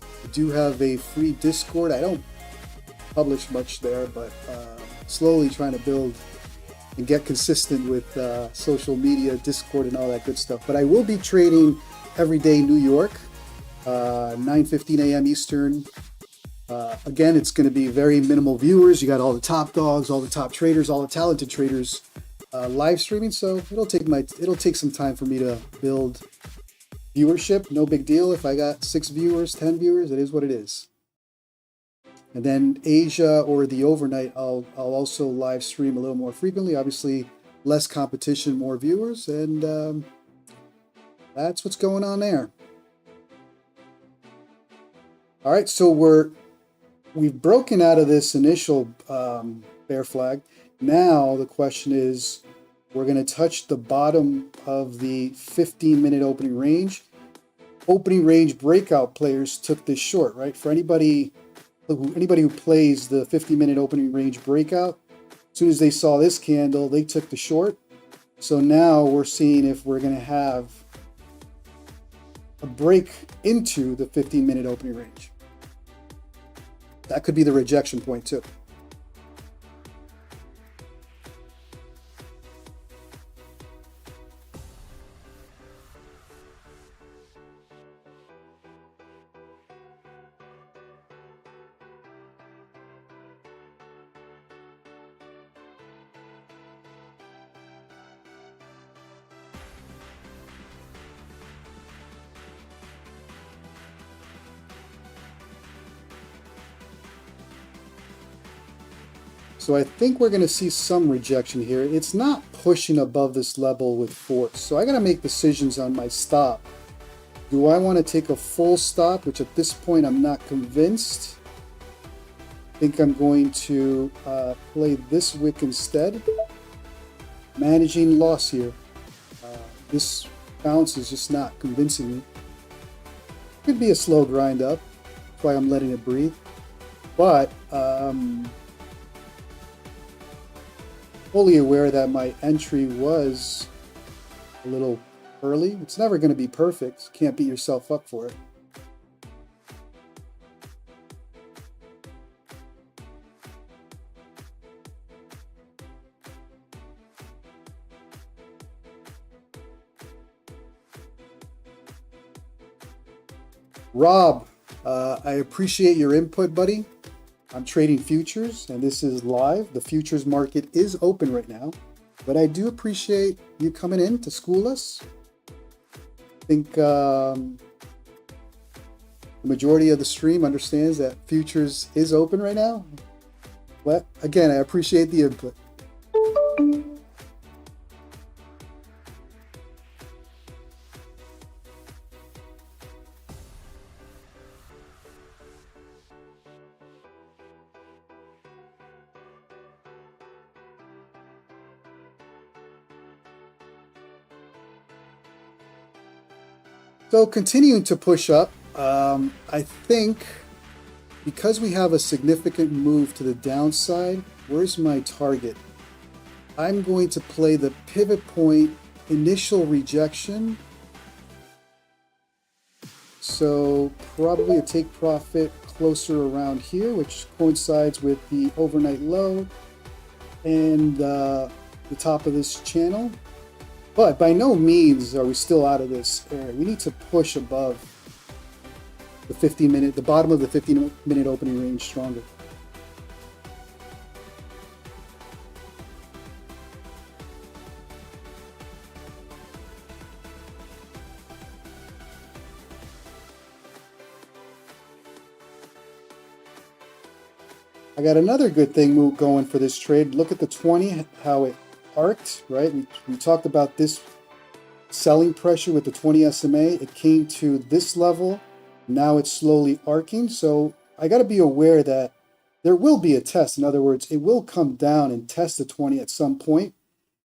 I do have a free Discord. I don't publish much there, but slowly trying to build and get consistent with social media, Discord, and all that good stuff. But I will be trading every day New York, 9:15 a.m. Eastern. Again, it's going to be very minimal viewers. You got all the top dogs, all the top traders, all the talented traders live streaming. So it'll take some time for me to build viewership. No big deal. If I got 6 viewers, 10 viewers, it is what it is. And then Asia or the overnight, I'll also live stream a little more frequently. Obviously, less competition, more viewers, and that's what's going on there. All right, so we've broken out of this initial bear flag. Now the question is, we're going to touch the bottom of the 15-minute opening range. Opening range breakout players took this short, right? For anybody who plays the 50-minute opening range breakout, as soon as they saw this candle, they took the short. So now we're seeing if we're going to have a break into the 15-minute opening range. That could be the rejection point too. So I think we're going to see some rejection here. It's not pushing above this level with force. So I got to make decisions on my stop. Do I want to take a full stop, which at this point I'm not convinced. I think I'm going to play this wick instead. Managing loss here. This bounce is just not convincing me. Could be a slow grind up. That's why I'm letting it breathe. But fully aware that my entry was a little early. It's never going to be perfect. Can't beat yourself up for it. Rob, I appreciate your input, buddy. I'm trading futures, and this is live. The futures market is open right now, but I do appreciate you coming in to school us. I think the majority of the stream understands that futures is open right now. But again, I appreciate the input. So continuing to push up, I think because we have a significant move to the downside, where's my target? I'm going to play the pivot point initial rejection. So probably a take profit closer around here, which coincides with the overnight low and the top of this channel. But by no means are we still out of this area. We need to push above the 15-minute, the bottom of the 15-minute opening range stronger. I got another good thing going for this trade. Look at the 20, how it arced, right? We talked about this selling pressure with the 20 SMA. It came to this level. Now it's slowly arcing. So I got to be aware that there will be a test. In other words, it will come down and test the 20 at some point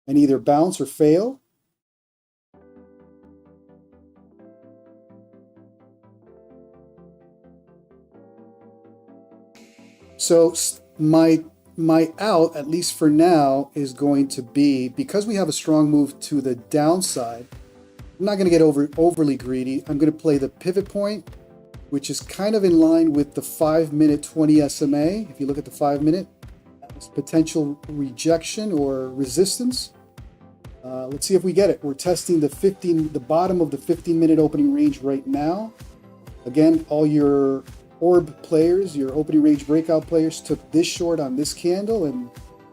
and either bounce or fail. So my out, at least for now, is going to be, because we have a strong move to the downside, I'm not going to get overly greedy. I'm going to play the pivot point, which is kind of in line with the 5-minute 20 SMA. If you look at the 5-minute, potential rejection or resistance. Let's see if we get it. We're testing the bottom of the 15-minute opening range right now. Again, all your orb players, your opening range breakout players, took this short on this candle and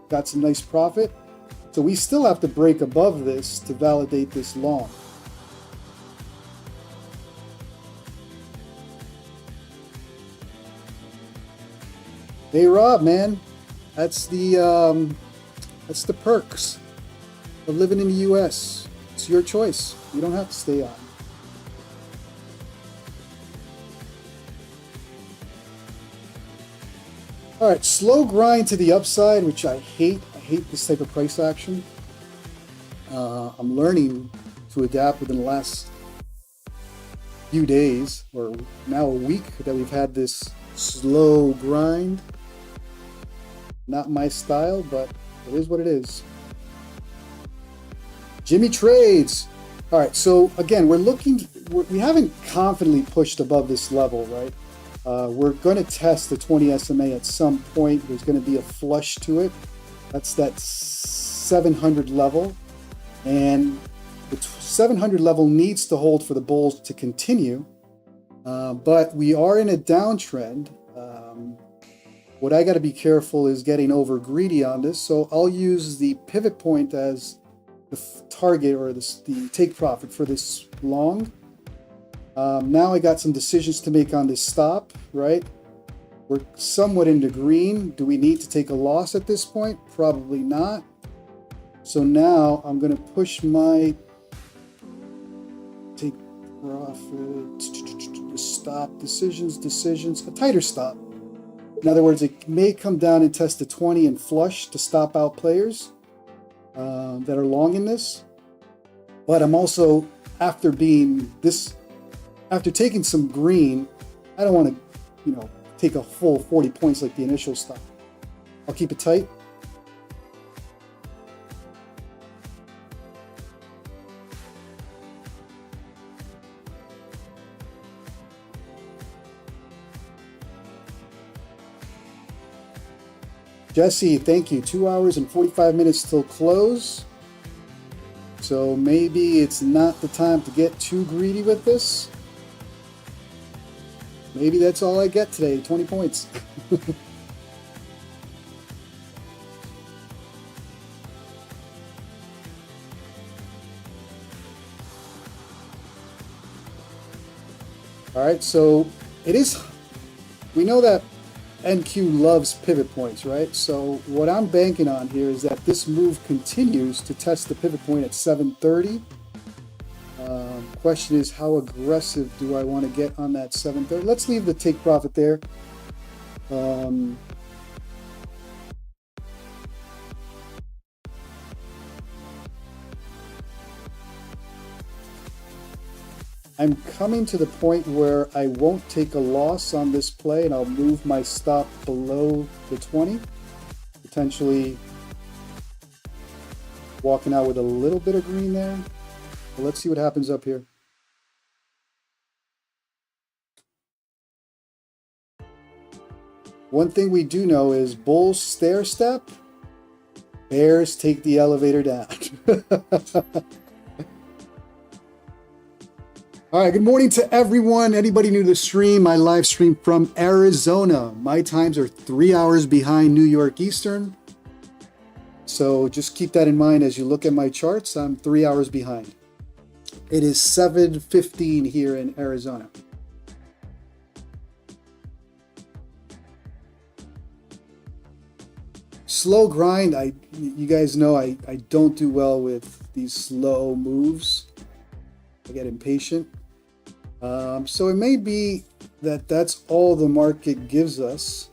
got some nice profit. So we still have to break above this to validate this long. Hey Rob, man, that's the perks of living in the US. It's your choice. You don't have to stay on. All right, slow grind to the upside, which I hate. I hate this type of price action. I'm learning to adapt within the last few days, or now a week, that we've had this slow grind. Not my style, but it is what it is. Jimmy Trades. All right, so again, we haven't confidently pushed above this level, right? We're going to test the 20 SMA at some point. There's going to be a flush to it. That's that 700 level. And the 700 level needs to hold for the bulls to continue. But we are in a downtrend. What I got to be careful is getting over greedy on this. So I'll use the pivot point as the target, or the take profit for this long. Now I got some decisions to make on this stop, right? We're somewhat into green. Do we need to take a loss at this point? Probably not. So now I'm going to push my take profit, stop, decisions, a tighter stop. In other words, it may come down and test the 20 and flush to stop out players that are long in this. But I'm also, after taking some green, I don't want to, take a full 40 points like the initial stop. I'll keep it tight. Jesse, thank you. 2 hours and 45 minutes till close. So maybe it's not the time to get too greedy with this. Maybe that's all I get today, 20 points. All right, so we know that NQ loves pivot points, right? So what I'm banking on here is that this move continues to test the pivot point at 730. Question is, how aggressive do I want to get on that 730? Let's leave the take profit there. I'm coming to the point where I won't take a loss on this play, and I'll move my stop below the 20, potentially walking out with a little bit of green there. But let's see what happens up here. One thing we do know is bulls stair step, bears take the elevator down. All right, good morning to everyone. Anybody new to the stream, I live stream from Arizona. My times are 3 hours behind New York Eastern. So just keep that in mind as you look at my charts. I'm 3 hours behind. It is 7:15 here in Arizona. Slow grind. You guys know I don't do well with these slow moves. I get impatient. So it may be that that's all the market gives us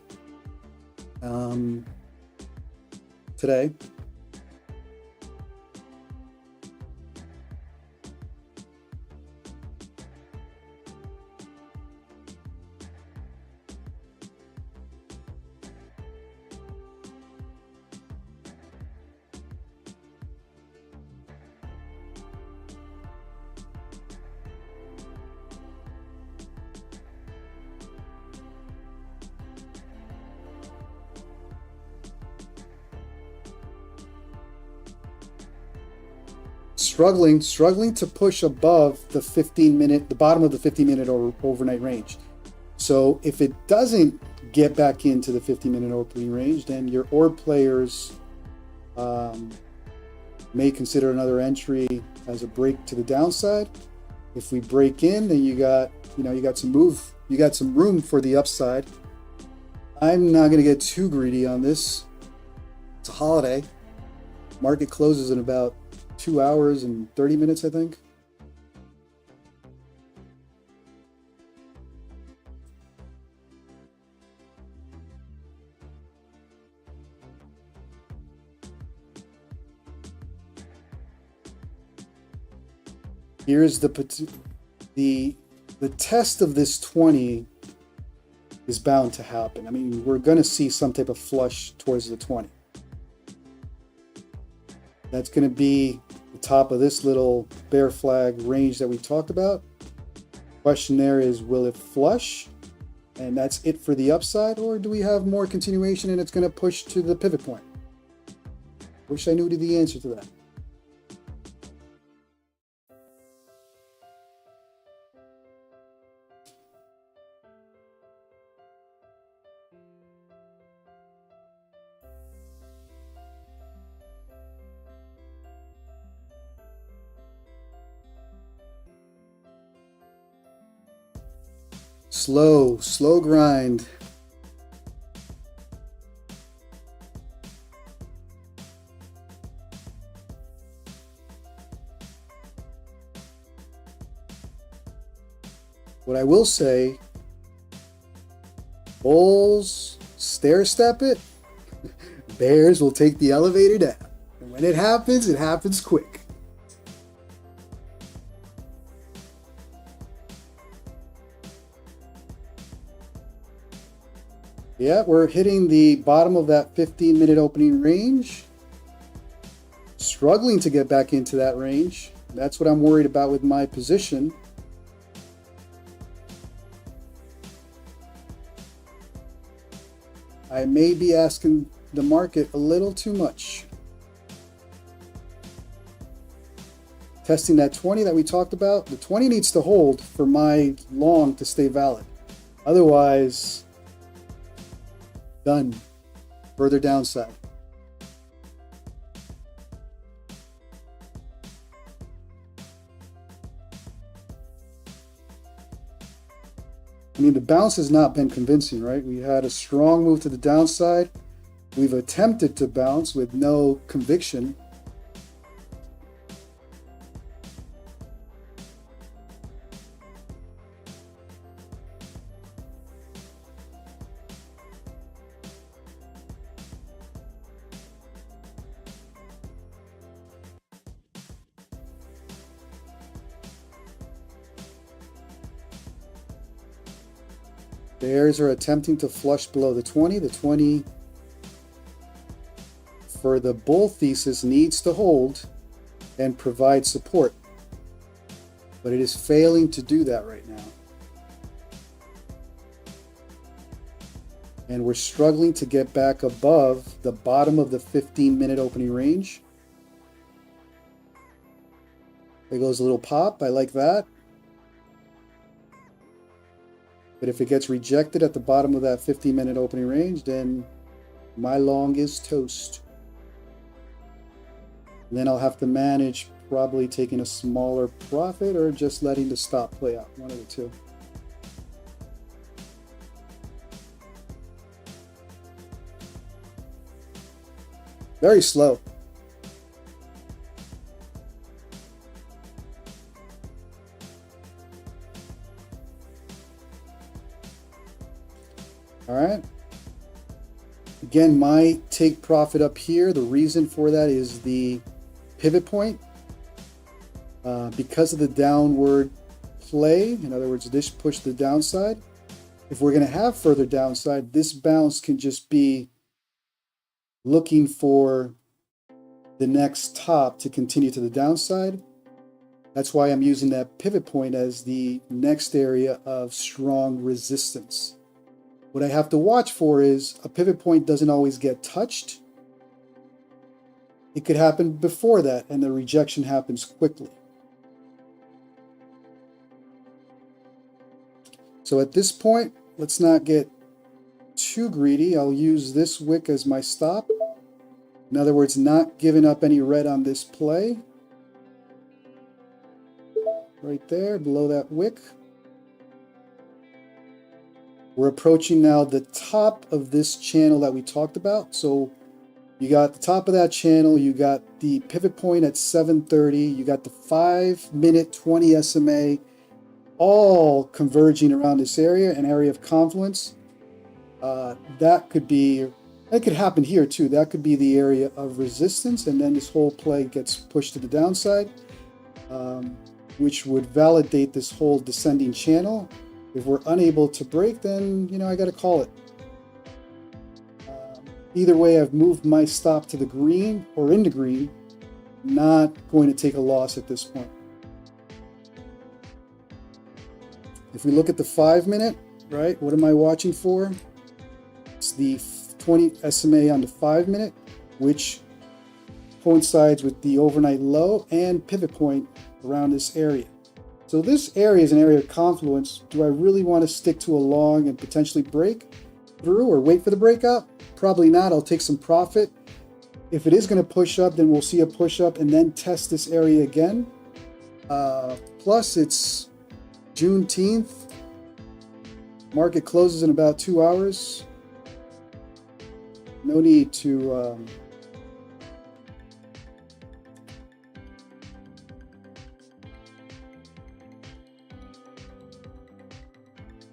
today. Struggling to push above the 15-minute, the bottom of the 15-minute overnight range. So if it doesn't get back into the 15-minute opening range, then your orb players may consider another entry as a break to the downside. If we break in, then you got some room for the upside. I'm not going to get too greedy on this. It's a holiday. Market closes in about 2 hours and 30 minutes, I think. Here's the test of this 20 is bound to happen. I mean, we're going to see some type of flush towards the 20. That's going to be the top of this little bear flag range that we talked about. Question there is, will it flush? And that's it for the upside, or do we have more continuation and it's going to push to the pivot point? Wish I knew the answer to that. Slow grind. What I will say, bulls stair step it, bears will take the elevator down. And when it happens quick. Yeah, we're hitting the bottom of that 15-minute opening range. Struggling to get back into that range. That's what I'm worried about with my position. I may be asking the market a little too much. Testing that 20 that we talked about. The 20 needs to hold for my long to stay valid. Otherwise, done. Further downside. I mean, the bounce has not been convincing, right? We had a strong move to the downside. We've attempted to bounce with no conviction. Bears are attempting to flush below the 20. The 20 for the bull thesis needs to hold and provide support. But it is failing to do that right now. And we're struggling to get back above the bottom of the 15-minute opening range. There goes a little pop. I like that. But if it gets rejected at the bottom of that 15-minute opening range, then my long is toast. And then I'll have to manage probably taking a smaller profit or just letting the stop play out. One of the two. Very slow. All right. Again, my take profit up here. The reason for that is the pivot point. Because of the downward play, in other words, this pushed the downside. If we're going to have further downside, this bounce can just be looking for the next top to continue to the downside. That's why I'm using that pivot point as the next area of strong resistance. What I have to watch for is a pivot point doesn't always get touched. It could happen before that and the rejection happens quickly. So at this point, let's not get too greedy. I'll use this wick as my stop. In other words, not giving up any red on this play. Right there, below that wick. We're approaching now the top of this channel that we talked about. So You got the top of that channel, you got the pivot point at 730, you got the 5-minute 20 SMA, all converging around this area, an area of confluence. That could happen here too. That could be the area of resistance, and then this whole play gets pushed to the downside, which would validate this whole descending channel. If we're unable to break, then, I got to call it. Either way, I've moved my stop to the green or in the green. Not going to take a loss at this point. If we look at the 5-minute, right, what am I watching for? It's the 20 SMA on the 5-minute, which coincides with the overnight low and pivot point around this area. So this area is an area of confluence. Do I really want to stick to a long and potentially break through or wait for the breakout? Probably not. I'll take some profit. If it is going to push up, then we'll see a push up and then test this area again. Plus, it's Juneteenth. Market closes in about 2 hours. No need to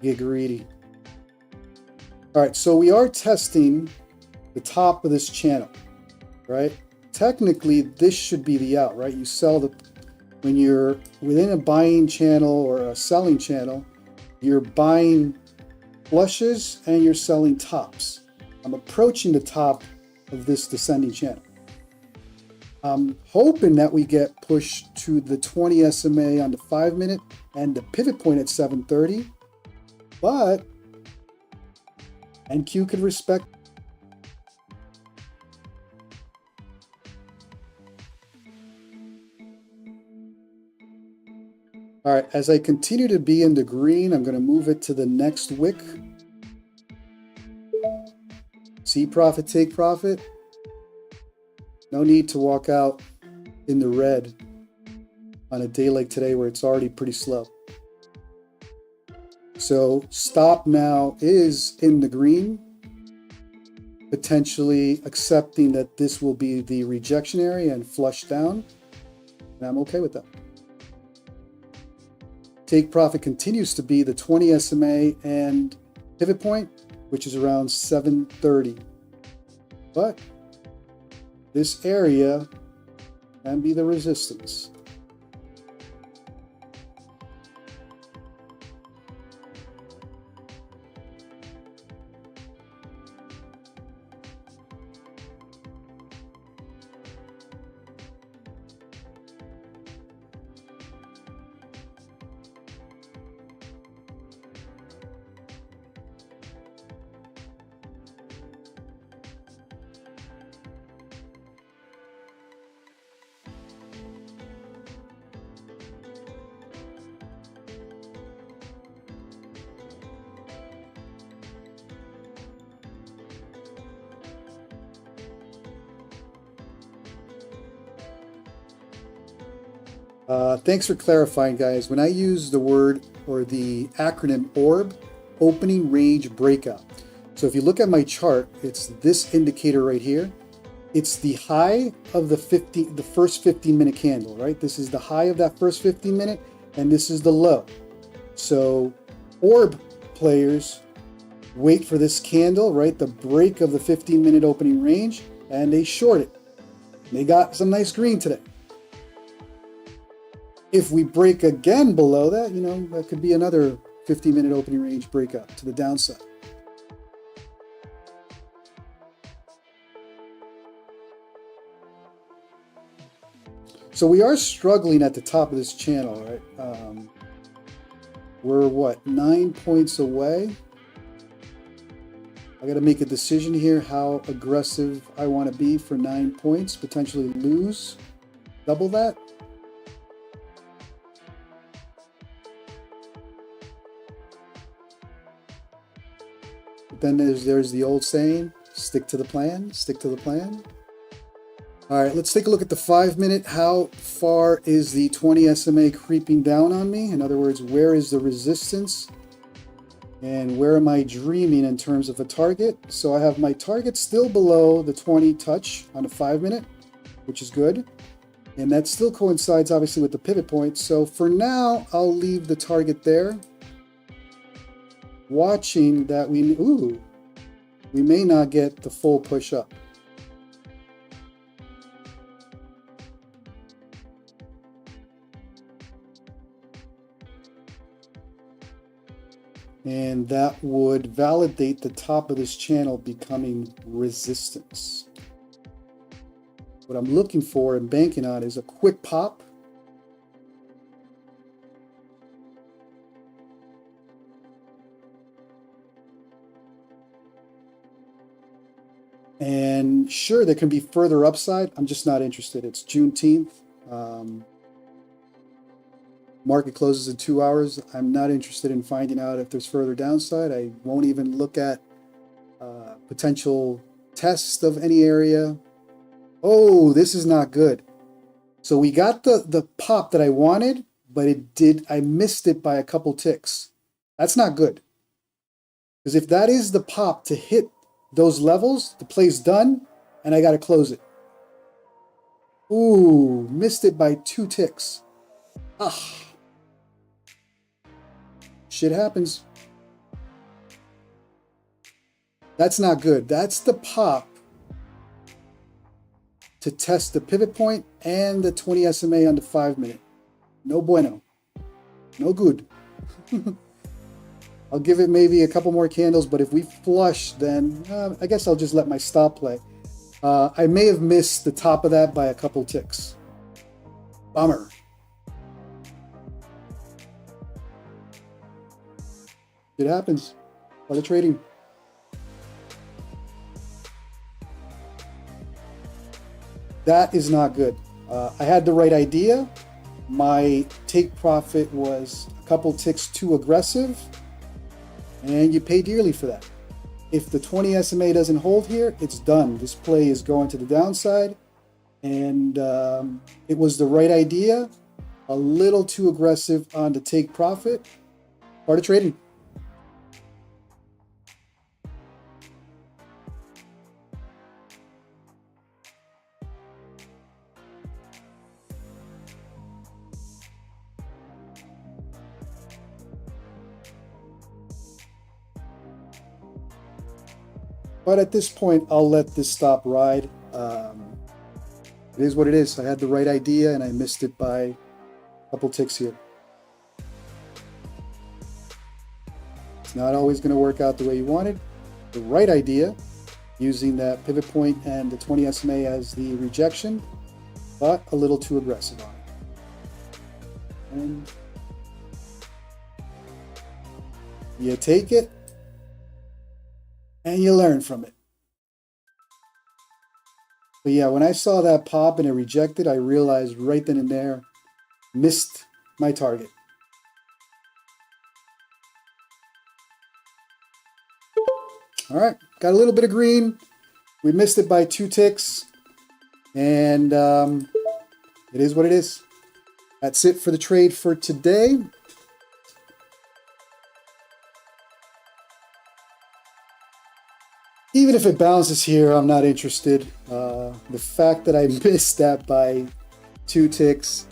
get greedy. All right, so we are testing the top of this channel, right? Technically, this should be the out, right? You sell when you're within a buying channel or a selling channel, you're buying flushes and you're selling tops. I'm approaching the top of this descending channel. I'm hoping that we get pushed to the 20 SMA on the 5-minute and the pivot point at 730, but NQ could respect. All right, as I continue to be in the green, I'm going to move it to the next wick. See profit, take profit. No need to walk out in the red on a day like today where it's already pretty slow. So stop now is in the green, potentially accepting that this will be the rejection area and flush down, and I'm okay with that. Take profit continues to be the 20 SMA and pivot point, which is around 730. But this area can be the resistance. Thanks for clarifying, guys. When I use the word or the acronym ORB, opening range breakout. So if you look at my chart, it's this indicator right here. It's the high of the first 15-minute candle, right? This is the high of that first 15-minute, and this is the low. So ORB players wait for this candle, right? The break of the 15-minute opening range, and they short it. They got some nice green today. If we break again below that, that could be another 15-minute opening range breakout to the downside. So we are struggling at the top of this channel, right? We're what, 9 points away? I got to make a decision here how aggressive I want to be for 9 points, potentially lose double that. Then there's the old saying, stick to the plan, stick to the plan. All right, let's take a look at the 5-minute. How far is the 20 SMA creeping down on me? In other words, where is the resistance? And where am I dreaming in terms of a target? So I have my target still below the 20 touch on a 5-minute, which is good. And that still coincides obviously with the pivot point. So for now, I'll leave the target there. Watching that we may not get the full push up. And that would validate the top of this channel becoming resistance. What I'm looking for and banking on is a quick pop. And sure, there can be further upside. I'm just not interested. It's Juneteenth. Market closes in 2 hours. I'm not interested in finding out if there's further downside. I won't even look at potential tests of any area. Oh, this is not good. So we got the pop that I wanted, but I missed it by a couple ticks. That's not good. Because if that is the pop to hit those levels, the play's done, and I got to close it. Ooh, missed it by 2 ticks. Ah. Shit happens. That's not good. That's the pop to test the pivot point and the 20 SMA on the 5-minute. No bueno. No good. I'll give it maybe a couple more candles, but if we flush, then I guess I'll just let my stop play. I may have missed the top of that by a couple ticks. Bummer. It happens. Part of trading. That is not good. I had the right idea. My take profit was a couple ticks too aggressive, and you pay dearly for that. If the 20 SMA doesn't hold here, it's done. This play is going to the downside, and it was the right idea. A little too aggressive on the take profit. Part of trading. But at this point, I'll let this stop ride. It is what it is. I had the right idea and I missed it by a couple ticks here. It's not always going to work out the way you wanted. The right idea, using that pivot point and the 20 SMA as the rejection, but a little too aggressive on it. And you take it, and you learn from it. But yeah, when I saw that pop and it rejected, I realized right then and there, missed my target. All right, got a little bit of green. We missed it by 2 ticks. And it is what it is. That's it for the trade for today. Even if it bounces here, I'm not interested. The fact that I missed that by 2 ticks,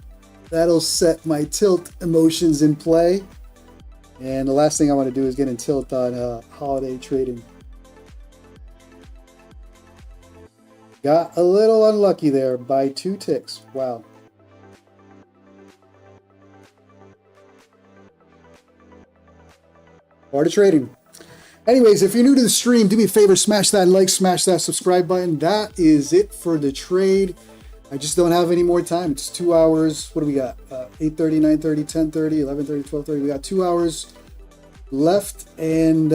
that'll set my tilt emotions in play. And the last thing I want to do is get in tilt on holiday trading. Got a little unlucky there by 2 ticks. Wow. Part of trading. Anyways, if you're new to the stream, do me a favor, smash that like, smash that subscribe button. That is it for the trade. I just don't have any more time. It's 2 hours. What do we got? 8:30, 9:30, 10:30, 11:30, 12:30. We got 2 hours left. And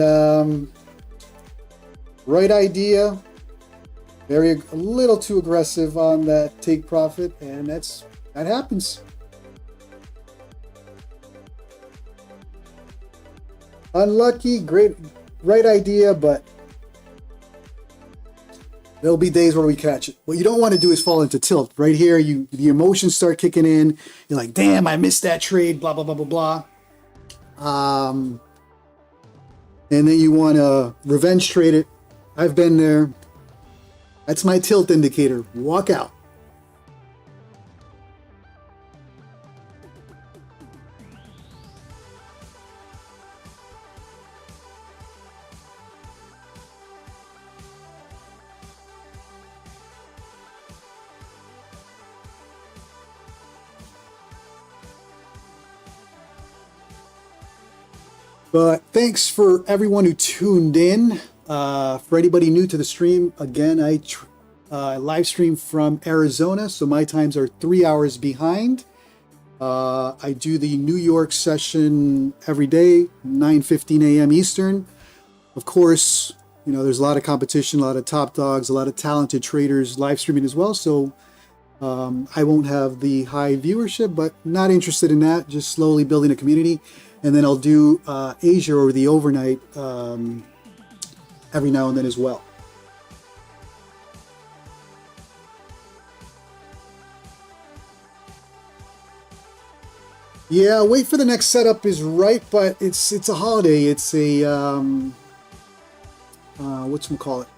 right idea. A little too aggressive on that take profit. And that happens. Unlucky, great. Right idea, but there'll be days where we catch it. What you don't want to do is fall into tilt. Right here, the emotions start kicking in. You're like, damn, I missed that trade, blah, blah, blah, blah, blah. and then you want to revenge trade it. I've been there. That's my tilt indicator. Walk out. But thanks for everyone who tuned in. For anybody new to the stream, again, I live stream from Arizona, so my times are 3 hours behind. I do the New York session every day, 9:15 a.m. Eastern. Of course, you know, there's a lot of competition, a lot of top dogs, a lot of talented traders live streaming as well. So I won't have the high viewership, but not interested in that. Just slowly building a community. And then I'll do Asia or the overnight every now and then as well. Yeah, wait for the next setup is right, but it's a holiday. It's a whatchamacallit.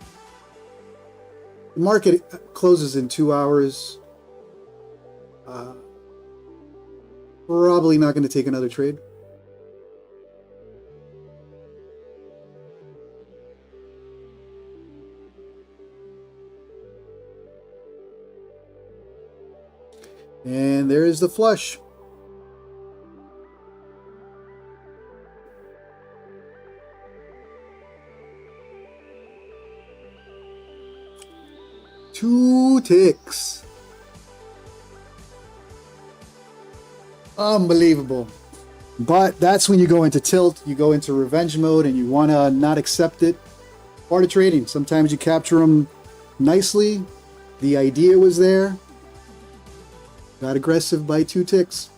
The market closes in 2 hours. Probably not going to take another trade. And there is the flush. Two ticks. Unbelievable. But that's when you go into tilt, you go into revenge mode, and you want to not accept it. Part of trading. Sometimes you capture them nicely. The idea was there. Got aggressive by 2 ticks.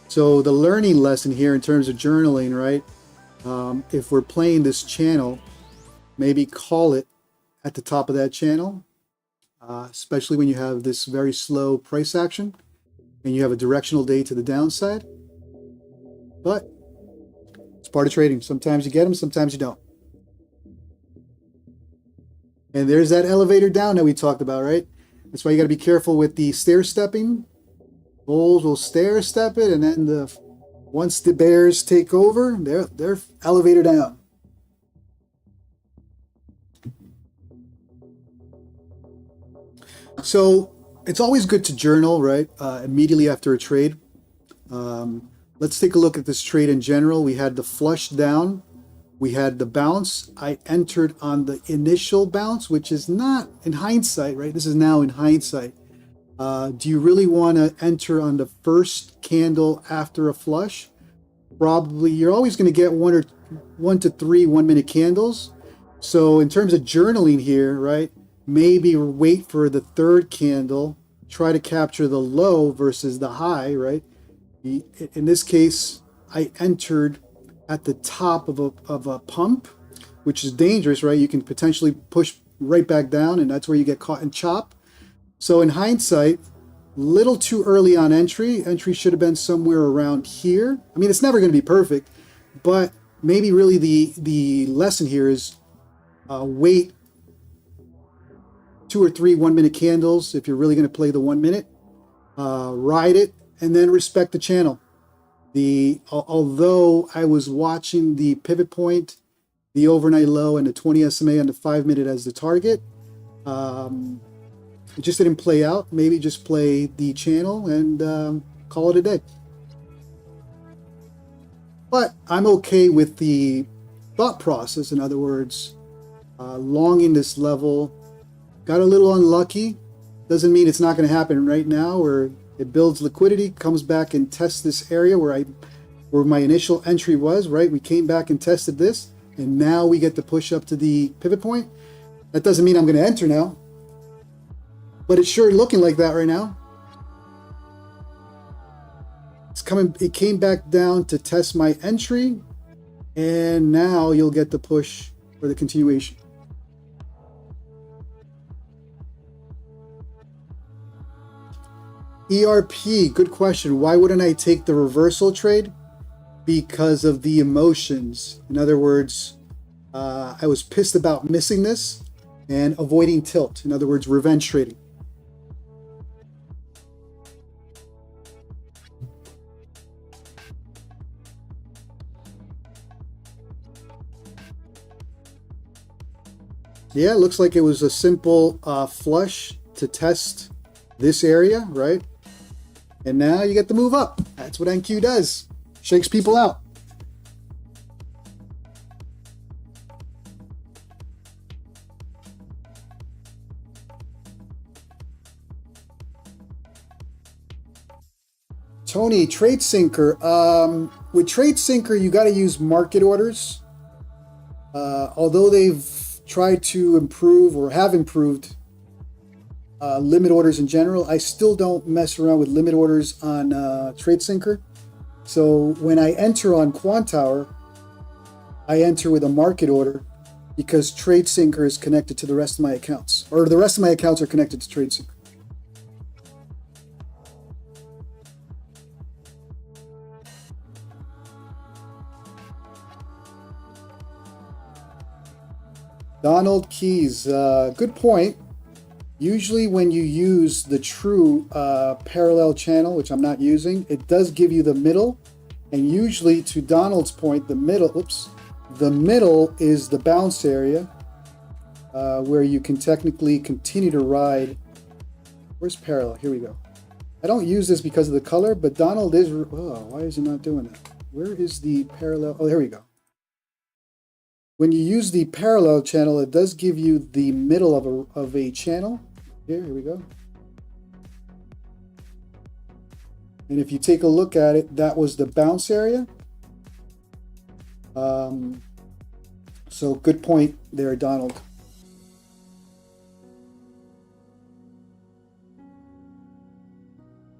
So the learning lesson here in terms of journaling, right? If we're playing this channel, maybe call it at the top of that channel, especially when you have this very slow price action and you have a directional day to the downside. But it's part of trading. Sometimes you get them, sometimes you don't. And there's that elevator down that we talked about, right? That's why you got to be careful with the stair stepping. Bulls will stair step it, and then once the bears take over, they're elevator down. So it's always good to journal, right? Immediately after a trade. Let's take a look at this trade in general. We had the flush down. We had the bounce. I entered on the initial bounce, which is not in hindsight, right? This is now in hindsight. Do you really want to enter on the first candle after a flush? Probably. You're always going to get one to three 1 minute candles. So in terms of journaling here, right? Maybe wait for the third candle. Try to capture the low versus the high, right? In this case, I entered at the top of a pump, which is dangerous, right? You can potentially push right back down, and that's where you get caught in chop. So in hindsight, little too early on entry. Entry should have been somewhere around here. I mean, it's never going to be perfect, but maybe really the lesson here is wait 2 or 3 1 minute candles if you're really going to play the 1 minute. Ride it and then respect the channel. Although I was watching the pivot point, the overnight low, and the 20 SMA on the 5 minute as the target, it just didn't play out. Maybe just play the channel and call it a day. But I'm okay with the thought process. In other words, longing this level. Got a little unlucky. Doesn't mean it's not going to happen right now, or it builds liquidity, comes back and tests this area where my initial entry was, right? We came back and tested this, and now we get to push up to the pivot point. That doesn't mean I'm going to enter now, but it's sure looking like that right now. It came back down to test my entry, and now you'll get the push for the continuation. ERP, good question. Why wouldn't I take the reversal trade? Because of the emotions. In other words, I was pissed about missing this and avoiding tilt. In other words, revenge trading. Yeah, it looks like it was a simple flush to test this area, right? And now you get the move up. That's what NQ does. Shakes people out. Tony, Tradesyncer. With Tradesyncer, you got to use market orders. Although they've tried to improve or have improved limit orders in general, I still don't mess around with limit orders on Tradesyncer. So when I enter on Quantower, I enter with a market order because Tradesyncer is connected to the rest of my accounts, or the rest of my accounts are connected to Tradesyncer. Donald Keys, good point. Usually when you use the true parallel channel, which I'm not using, it does give you the middle. And usually, to Donald's point, the middle is the bounce area where you can technically continue to ride. Where's parallel? Here we go. I don't use this because of the color, but Donald is, oh, why is it not doing that? Where is the parallel? Oh, here we go. When you use the parallel channel, it does give you the middle of a channel. Here we go. And if you take a look at it, that was the bounce area. So good point there, Donald.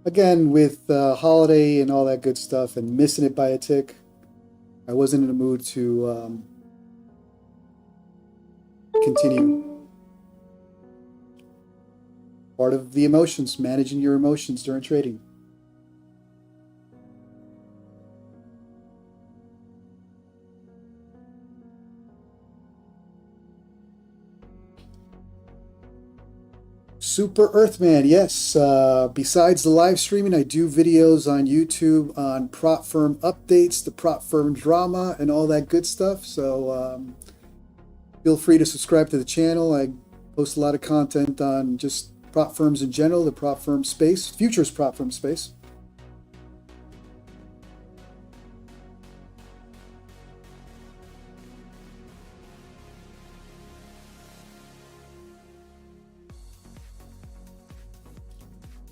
Again, with holiday and all that good stuff and missing it by a tick, I wasn't in the mood to continue. Part of the emotions, managing your emotions during trading. Super Earthman, yes. Besides the live streaming, I do videos on YouTube on prop firm updates, the prop firm drama, and all that good stuff. So feel free to subscribe to the channel. I post a lot of content on just prop firms in general, the prop firm space, futures prop firm space.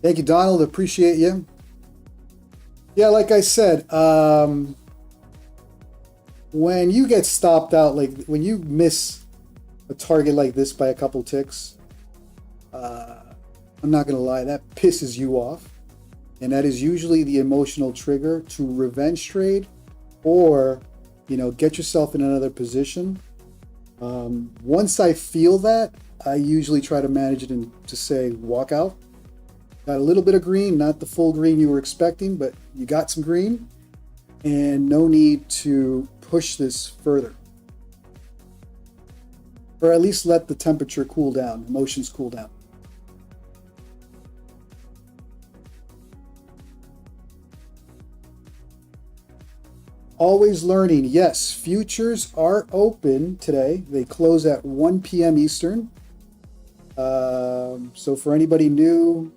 Thank you, Donald. Appreciate you. Yeah, like I said, when you get stopped out, like when you miss a target like this by a couple ticks, I'm not going to lie, that pisses you off. And that is usually the emotional trigger to revenge trade or, you know, get yourself in another position. Once I feel that, I usually try to manage it and to say, walk out. Got a little bit of green, not the full green you were expecting, but you got some green and no need to push this further. Or at least let the temperature cool down, emotions cool down. Always learning. Yes, futures are open today. They close at 1 p.m. Eastern. So for anybody new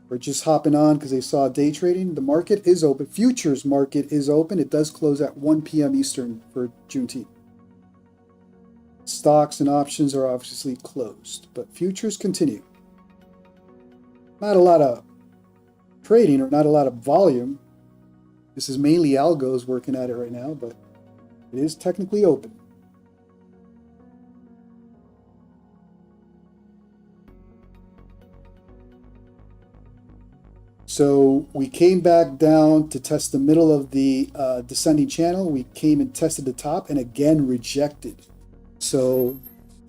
or just hopping on because they saw day trading, the market is open. Futures market is open. It does close at 1 p.m. Eastern for Juneteenth. Stocks and options are obviously closed, but futures continue. Not a lot of trading or not a lot of volume. This is mainly algos working at it right now, but it is technically open. So we came back down to test the middle of the descending channel. We came and tested the top and again rejected. So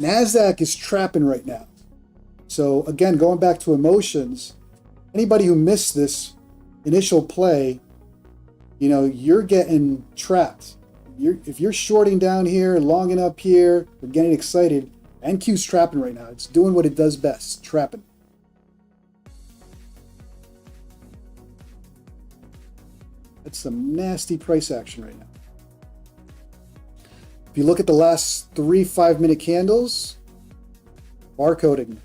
NASDAQ is trapping right now. So again, going back to emotions, anybody who missed this initial play, you know, you're getting trapped. If you're shorting down here, longing up here, or getting excited, NQ's trapping right now. It's doing what it does best, trapping. That's some nasty price action right now. If you look at the last 3 5-minute candles, barcoding.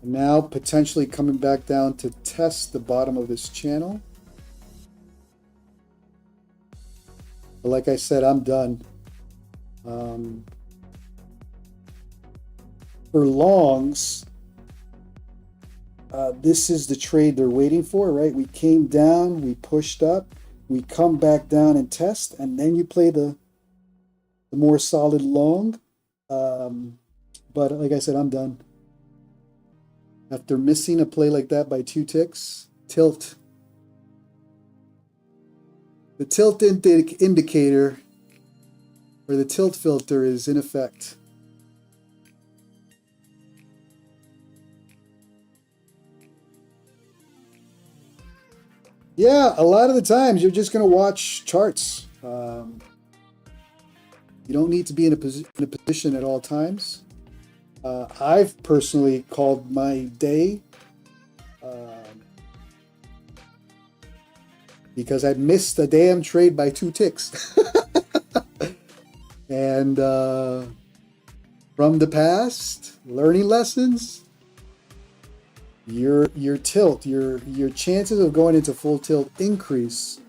And now potentially coming back down to test the bottom of this channel. But like I said, I'm done. For longs, this is the trade they're waiting for, right? We came down, we pushed up, we come back down and test, and then you play the more solid long. But like I said, I'm done. After missing a play like that by 2 ticks, tilt. The tilt indicator or the tilt filter is in effect. Yeah, a lot of the times you're just going to watch charts. You don't need to be in a position at all times. I've personally called my day because I missed a damn trade by 2 ticks. And from the past, learning lessons, your tilt, your chances of going into full tilt increase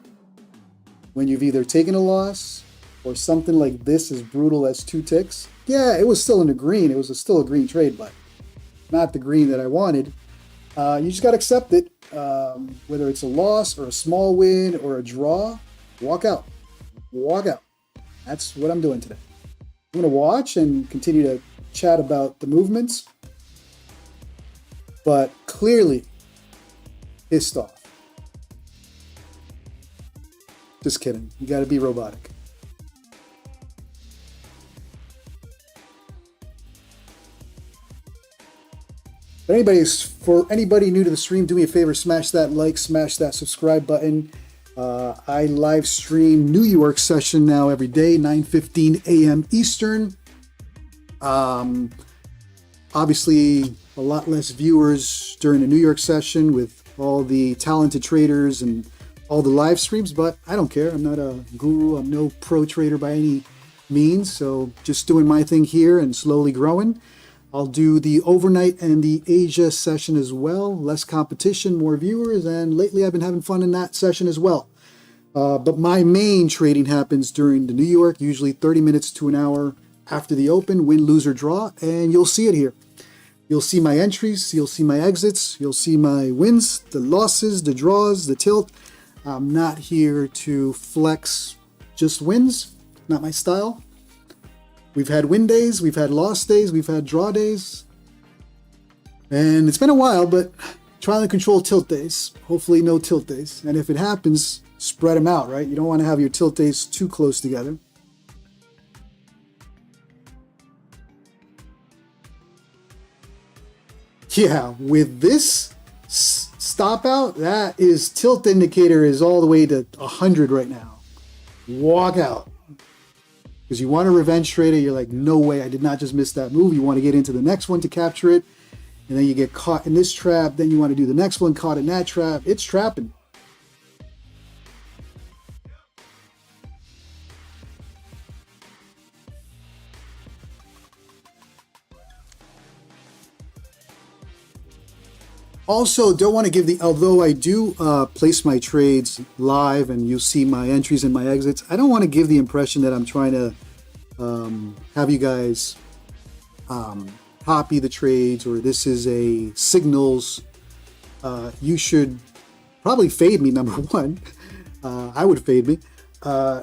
when you've either taken a loss or something like this as brutal as 2 ticks. Yeah, it was still in the green. It was still a green trade, but not the green that I wanted. You just got to accept it. Whether it's a loss or a small win or a draw, walk out. Walk out. That's what I'm doing today. I'm going to watch and continue to chat about the movements, but clearly pissed off. Just kidding. You got to be robotic. But for anybody new to the stream, do me a favor, smash that like, smash that subscribe button. I live stream New York session now every day, 9:15 a.m. Eastern. Obviously, a lot less viewers during the New York session with all the talented traders and all the live streams, but I don't care. I'm not a guru. I'm no pro trader by any means. So just doing my thing here and slowly growing. I'll do the overnight and the Asia session as well. Less competition, more viewers, and lately I've been having fun in that session as well. But my main trading happens during the New York, usually 30 minutes to an hour after the open, win, lose, or draw, and you'll see it here. You'll see my entries, you'll see my exits, you'll see my wins, the losses, the draws, the tilt. I'm not here to flex just wins, not my style. We've had win days, we've had loss days, we've had draw days. And it's been a while, but trying to control tilt days. Hopefully no tilt days. And if it happens, spread them out, right? You don't want to have your tilt days too close together. Yeah, with this stop out, that is tilt indicator is all the way to 100 right now. Walk out. Because you want a revenge trader, you're like, no way, I did not just miss that move. You want to get into the next one to capture it. And then you get caught in this trap. Then you want to do the next one, caught in that trap. It's trapping. Also, don't want to give the, although I do place my trades live and you see my entries and my exits, I don't want to give the impression that I'm trying to have you guys copy the trades, or this is a signals. You should probably fade me, number one. I would fade me.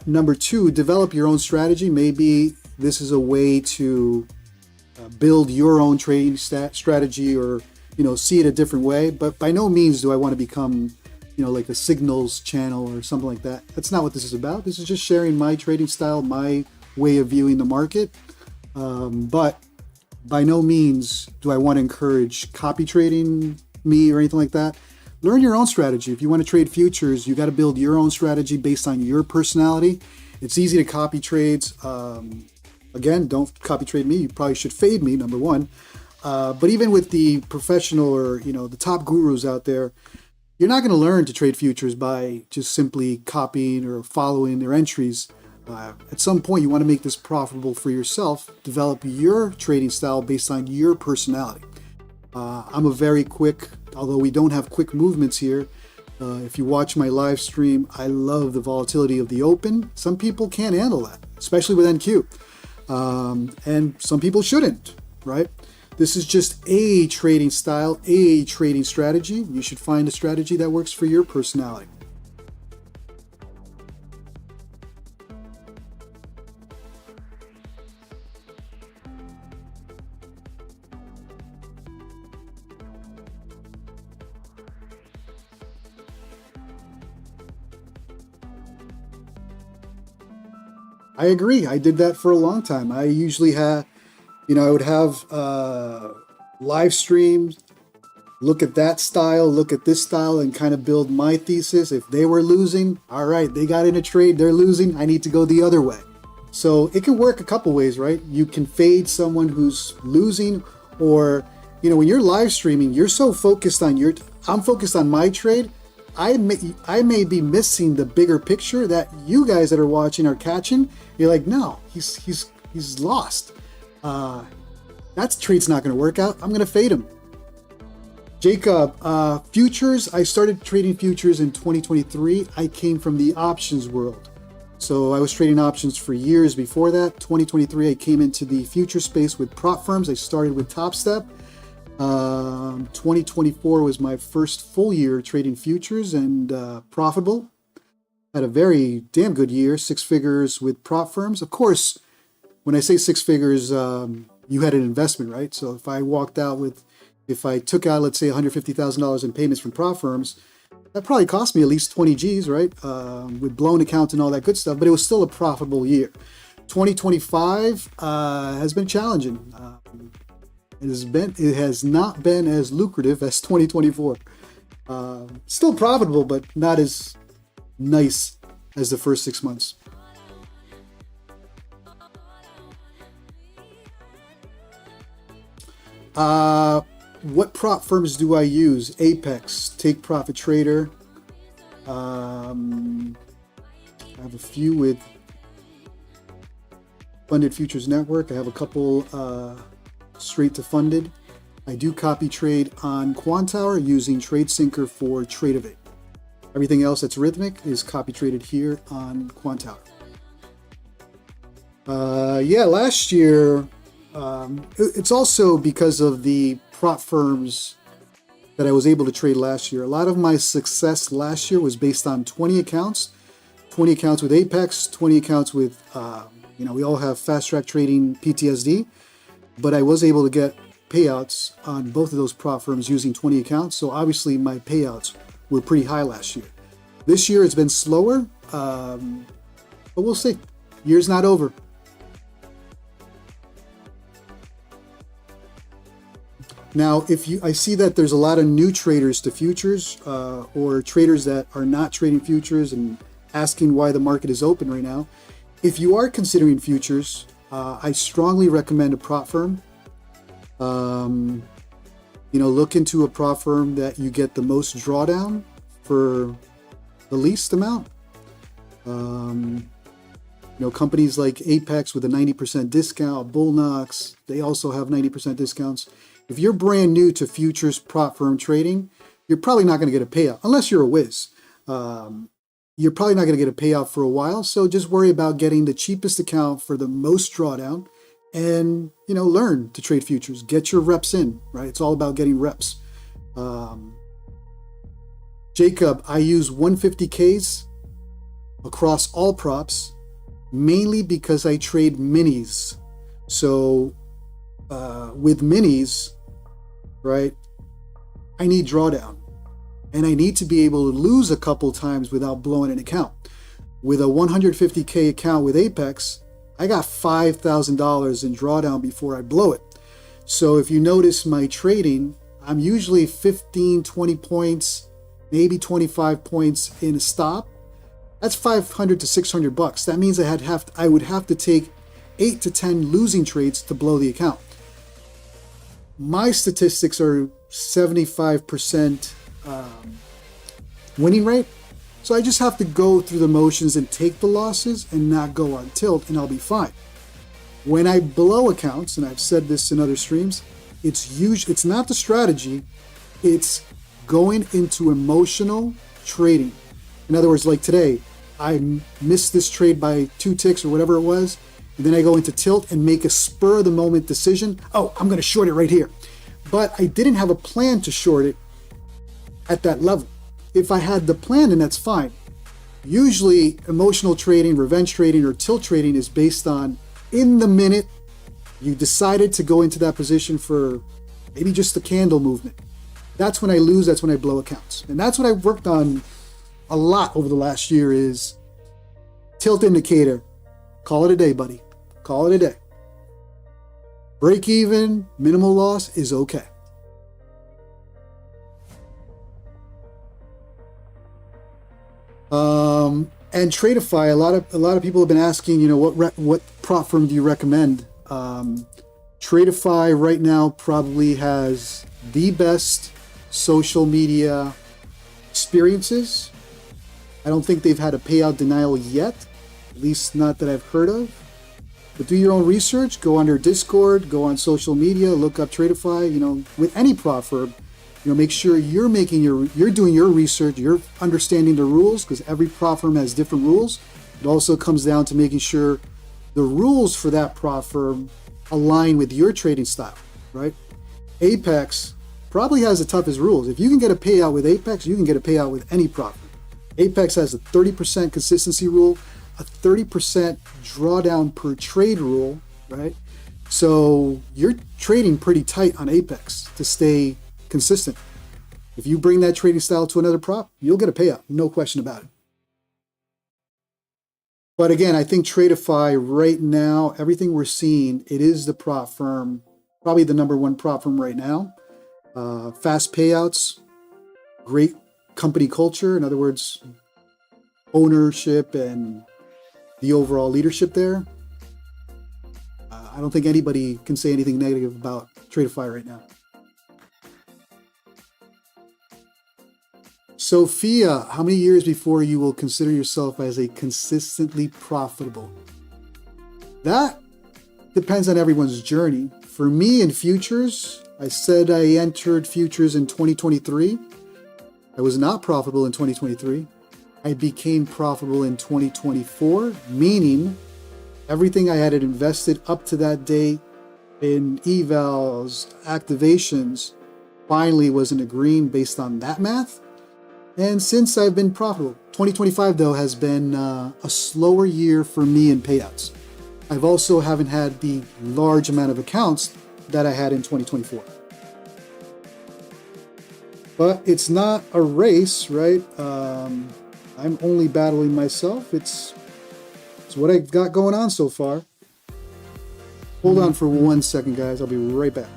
Number two, develop your own strategy. Maybe this is a way to build your own trading strategy, or see it a different way. But by no means do I want to become like a signals channel or something like that. That's not what this is about. This is just sharing my trading style, my way of viewing the market. But by no means do I want to encourage copy trading me or anything like that. Learn your own strategy. If you want to trade futures, you got to build your own strategy based on your personality. It's easy to copy trades. Again, don't copy trade me. You probably should fade me, number one. But even with the professional or the top gurus out there, you're not going to learn to trade futures by just simply copying or following their entries. At some point, you want to make this profitable for yourself. Develop your trading style based on your personality. I'm a very quick, although we don't have quick movements here. If you watch my live stream, I love the volatility of the open. Some people can't handle that, especially with NQ. And some people shouldn't, right? This is just a trading style, a trading strategy. You should find a strategy that works for your personality. I agree. I did that for a long time. I usually had, I would have live streams, look at that style, look at this style, and kind of build my thesis. If they were losing, all right, they got in a trade, they're losing, I need to go the other way. So it can work a couple ways, right? You can fade someone who's losing, or, when you're live streaming, you're so focused on I'm focused on my trade. I may be missing the bigger picture that you guys that are watching are catching. You're like, no, he's lost. That trade's not going to work out. I'm going to fade him. Jacob, futures. I started trading futures in 2023. I came from the options world. So I was trading options for years before that. 2023, I came into the future space with prop firms. I started with Topstep. 2024 was my first full year trading futures and profitable. Had a very damn good year, 6 figures with prop firms. Of course, when I say 6 figures, you had an investment, right? So if I took out, let's say, $150,000 in payments from prop firms, that probably cost me at least 20 G's, right? With blown accounts and all that good stuff, but it was still a profitable year. 2025 has been challenging. It has not been as lucrative as 2024. Still profitable, but not as nice as the first 6 months. What prop firms do I use? Apex, Take Profit Trader. I have a few with Funded Futures Network. I have a couple straight to funded. I do copy trade on Quantower using Tradesyncer for Tradeify. Everything else that's rhythmic is copy traded here on Quantower. Last year, it's also because of the prop firms that I was able to trade last year. A lot of my success last year was based on 20 accounts with Apex, 20 accounts with, we all have fast track trading PTSD, but I was able to get payouts on both of those prop firms using 20 accounts. So obviously my payouts were pretty high last year. This year it's been slower, but we'll see. Year's not over. Now, I see that there's a lot of new traders to futures, or traders that are not trading futures and asking why the market is open right now. If you are considering futures, I strongly recommend a prop firm. Look into a prop firm that you get the most drawdown for the least amount. Companies like Apex with a 90% discount, Bulenox, they also have 90% discounts. If you're brand new to futures prop firm trading, you're probably not going to get a payout unless you're a whiz. You're probably not going to get a payout for a while. So just worry about getting the cheapest account for the most drawdown and, learn to trade futures. Get your reps in, right? It's all about getting reps. Jacob, I use 150Ks across all props, mainly because I trade minis. So with minis, right, I need drawdown. And I need to be able to lose a couple times without blowing an account. With a 150K account with Apex, I got $5,000 in drawdown before I blow it. So if you notice my trading, I'm usually 15, 20 points, maybe 25 points in a stop. That's 500 to 600 bucks. That means I would have to take 8 to 10 losing trades to blow the account. My statistics are 75% winning rate. So I just have to go through the motions and take the losses and not go on tilt, and I'll be fine. When I blow accounts, and I've said this in other streams, it's not the strategy, it's going into emotional trading. In other words, like today, I missed this trade by 2 ticks or whatever it was, and then I go into tilt and make a spur of the moment decision. Oh, I'm going to short it right here. But I didn't have a plan to short it at that level. If I had the plan, then that's fine. Usually emotional trading, revenge trading, or tilt trading is based on in the minute you decided to go into that position for maybe just the candle movement. That's when I lose, that's when I blow accounts. And that's what I've worked on a lot over the last year is tilt indicator. Call it a day, buddy. Call it a day. Break even, minimal loss is okay. And Tradeify, a lot of people have been asking, what prop firm do you recommend? Tradeify right now probably has the best social media experiences. I don't think they've had a payout denial yet, at least not that I've heard of. But do your own research, go on their Discord, go on social media, look up Tradeify, with any prop firm. Make sure you're doing your research, you're understanding the rules, because every prop firm has different rules. It also comes down to making sure the rules for that prop firm align with your trading style, right? Apex probably has the toughest rules. If you can get a payout with Apex, you can get a payout with any prop firm. Apex has a 30% consistency rule, a 30% drawdown per trade rule, right? So you're trading pretty tight on Apex to stay consistent. If you bring that trading style to another prop, you'll get a payout, no question about it. But again, I think Tradeify right now, everything we're seeing, it is the prop firm, probably the number one prop firm right now. Fast payouts, great company culture. In other words, ownership and the overall leadership there. I don't think anybody can say anything negative about Tradeify right now. Sophia, how many years before you will consider yourself as a consistently profitable? That depends on everyone's journey. For me in futures, I said I entered futures in 2023. I was not profitable in 2023. I became profitable in 2024, meaning everything I had invested up to that date in evals, activations, finally was in the green based on that math. And since I've been profitable, 2025 though has been a slower year for me in payouts. I've also haven't had the large amount of accounts that I had in 2024. But it's not a race, right? I'm only battling myself. It's what I've got going on so far. Hold on for 1 second, guys. I'll be right back.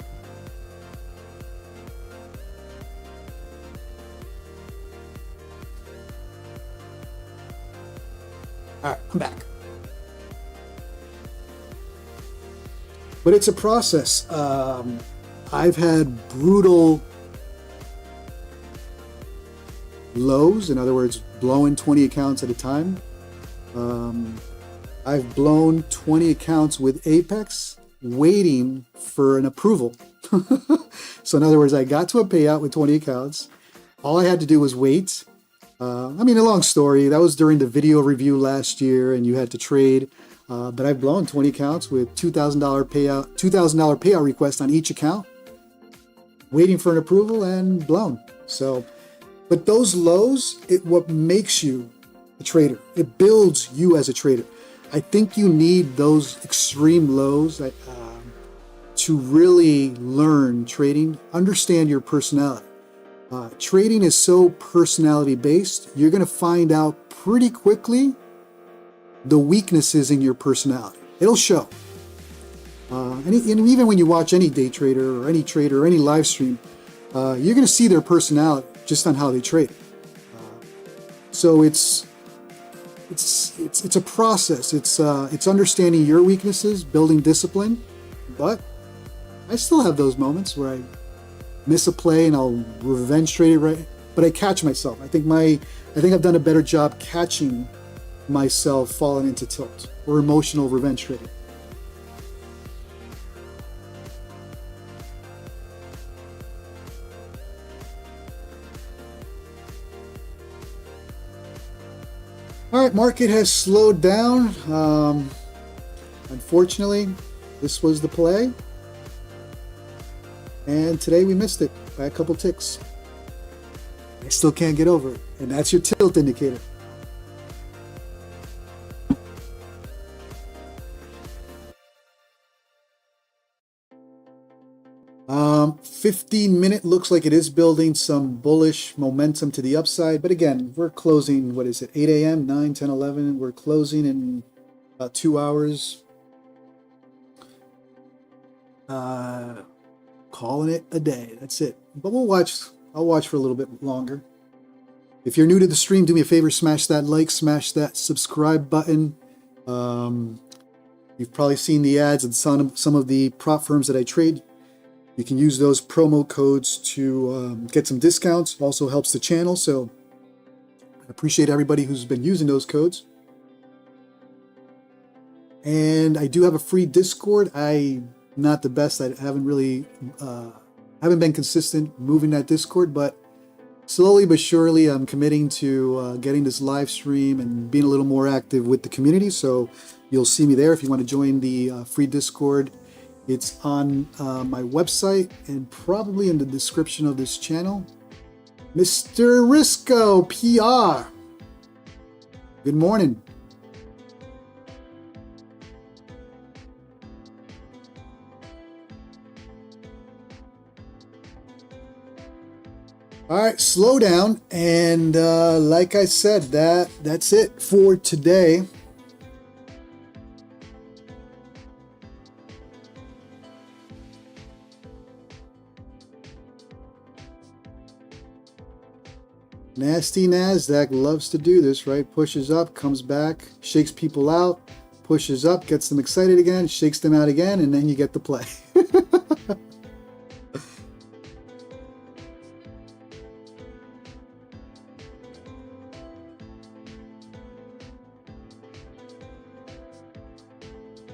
All right, I'm back. But it's a process. I've had brutal lows, in other words, blowing 20 accounts at a time. I've blown 20 accounts with Apex waiting for an approval. So in other words, I got to a payout with 20 accounts. All I had to do was wait. I mean, a long story. That was during the video review last year, and you had to trade. But I've blown 20 accounts with $2,000 payout request on each account, waiting for an approval, and blown. So, but those lows, what makes you a trader. It builds you as a trader. I think you need those extreme lows to really learn trading, understand your personality. Trading is so personality based, you're going to find out pretty quickly the weaknesses in your personality. It'll show. And even when you watch any day trader or any live stream, you're going to see their personality just on how they trade. So it's a process. It's understanding your weaknesses, building discipline. But I still have those moments where I miss a play and I'll revenge trade it, right? But I catch myself. I think I've done a better job catching myself falling into tilt or emotional revenge trading. All right, market has slowed down. Unfortunately, this was the play. And today we missed it by a couple ticks. I still can't get over it. And that's your tilt indicator. Um, 15-minute looks like it is building some bullish momentum to the upside. But again, we're closing, what is it, 8 a.m., 9, 10, 11. We're closing in about 2 hours. Calling it a day. That's it. But I'll watch for a little bit longer. If you're new to the stream, do me a favor, smash that like, smash that subscribe button. You've probably seen the ads and some of the prop firms that I trade. You can use those promo codes to get some discounts. Also helps the channel. So I appreciate everybody who's been using those codes. And I do have a free Discord. Not the best. I haven't really haven't been consistent moving that Discord, but slowly but surely I'm committing to getting this live stream and being a little more active with the community. So you'll see me there if you want to join the free Discord. It's on my website and probably in the description of this channel. Mr. Risco PR. Good morning. All right, slow down, and like I said, that's it for today. Nasty NASDAQ loves to do this, right? Pushes up, comes back, shakes people out, pushes up, gets them excited again, shakes them out again, and then you get the play.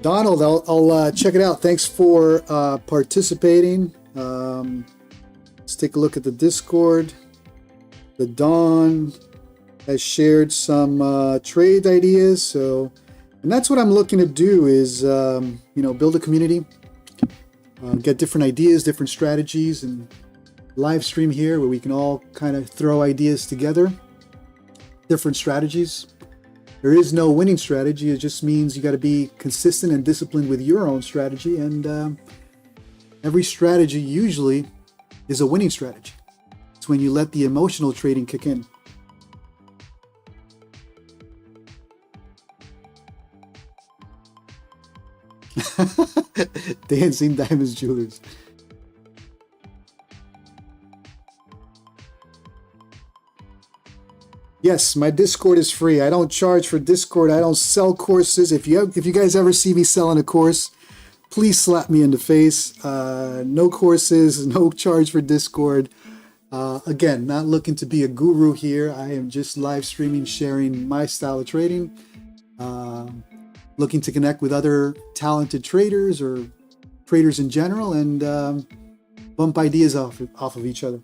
Donald, I'll check it out. Thanks for participating. Let's take a look at the Discord. The Dawn has shared some trade ideas. And that's what I'm looking to do is, build a community, get different ideas, different strategies, and live stream here where we can all kind of throw ideas together, different strategies. There is no winning strategy. It just means you got to be consistent and disciplined with your own strategy. And every strategy usually is a winning strategy. It's when you let the emotional trading kick in. Dancing Diamonds Jewelers. Yes, my Discord is free. I don't charge for Discord. I don't sell courses. If you guys ever see me selling a course, please slap me in the face. No courses, no charge for Discord. Again, not looking to be a guru here. I am just live streaming, sharing my style of trading. Looking to connect with other talented traders or traders in general and bump ideas off of each other.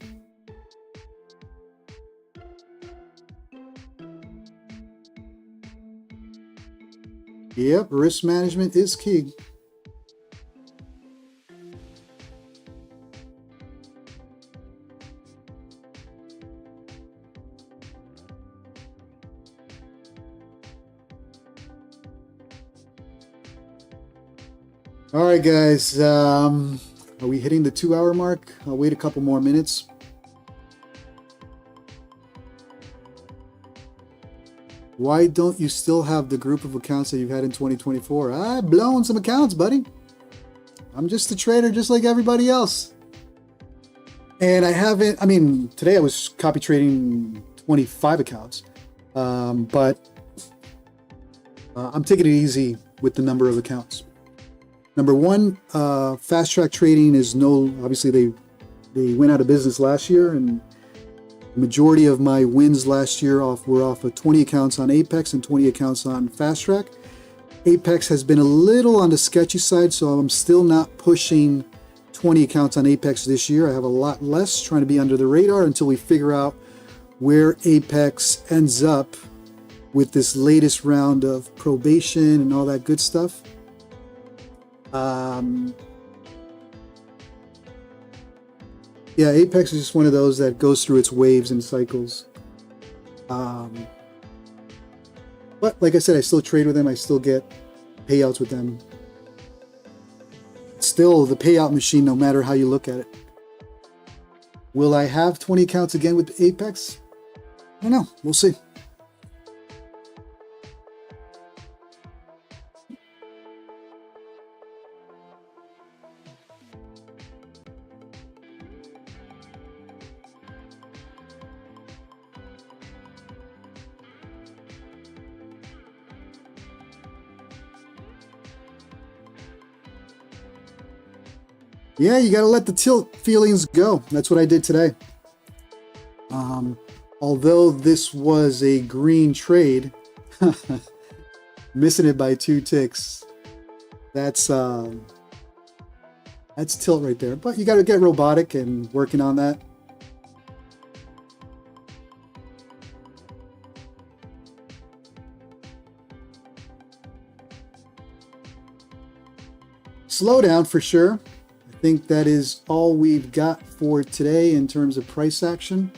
Yep, risk management is key. All right, guys. Are we hitting the 2-hour mark? I'll wait a couple more minutes. Why don't you still have the group of accounts that you've had in 2024? I've blown some accounts, buddy. I'm just a trader just like everybody else. And I haven't, I mean, today I was copy trading 25 accounts. But I'm taking it easy with the number of accounts. Number one, fast track trading is obviously they went out of business last year, and the majority of my wins last year were off of 20 accounts on Apex and 20 accounts on Fast Track. Apex has been a little on the sketchy side, so I'm still not pushing 20 accounts on Apex this year. I have a lot less, trying to be under the radar until we figure out where Apex ends up with this latest round of probation and all that good stuff. Yeah, Apex is just one of those that goes through its waves and cycles. But like I said, I still trade with them. I still get payouts with them. It's still the payout machine, no matter how you look at it. Will I have 20 accounts again with Apex? I don't know. We'll see. Yeah, you got to let the tilt feelings go. That's what I did today. Although this was a green trade, missing it by 2 ticks. That's tilt right there. But you got to get robotic and working on that. Slowdown for sure. I think that is all we've got for today in terms of price action.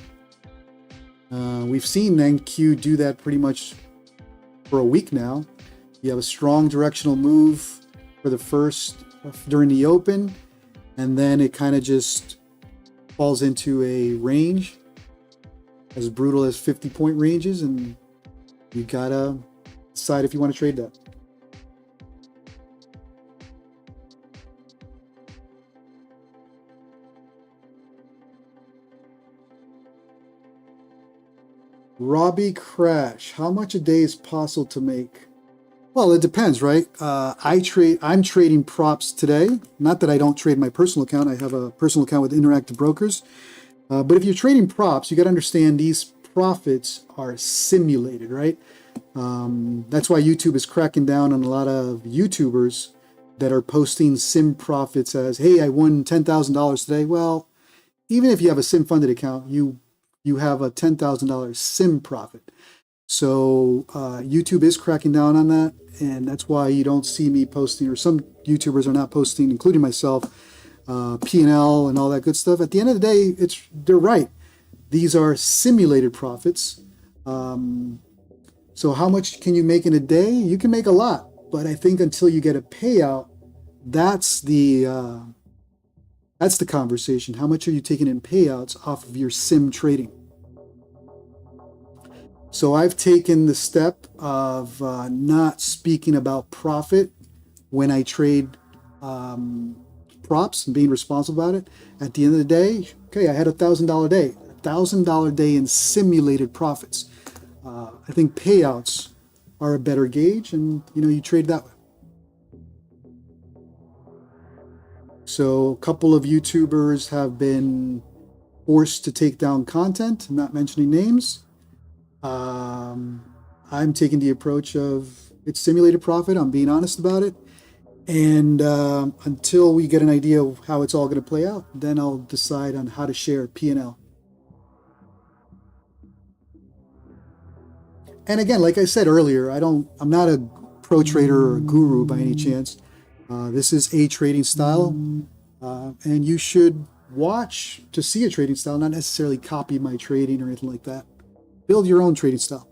We've seen NQ do that pretty much for a week now. You have a strong directional move for the first during the open, and then it kind of just falls into a range as brutal as 50-point ranges, and you gotta decide if you want to trade that. Robbie Crash, how much a day is possible to make? Well, it depends, right? I'm trading props today. Not that I don't trade my personal account. I have a personal account with Interactive Brokers. But if you're trading props, you got to understand these profits are simulated, right? That's why YouTube is cracking down on a lot of YouTubers that are posting sim profits as, hey, I won $10,000 today. Well, even if you have a sim funded account, you have a $10,000 sim profit. So YouTube is cracking down on that, and that's why you don't see me posting, or some YouTubers are not posting, including myself, P&L and all that good stuff. At the end of the day, they're right. These are simulated profits. So how much can you make in a day? You can make a lot, but I think until you get a payout, that's the conversation. How much are you taking in payouts off of your sim trading? So I've taken the step of not speaking about profit when I trade props and being responsible about it. At the end of the day, okay, I had $1,000 day, $1,000 day in simulated profits. I think payouts are a better gauge, and you trade that way. So a couple of YouTubers have been forced to take down content. I'm not mentioning names. I'm taking the approach of it's simulated profit. I'm being honest about it. And until we get an idea of how it's all going to play out, then I'll decide on how to share P&L. And again, like I said earlier, I'm not a pro trader or a guru by any chance. This is a trading style, and you should watch to see a trading style, not necessarily copy my trading or anything like that. Build your own trading style.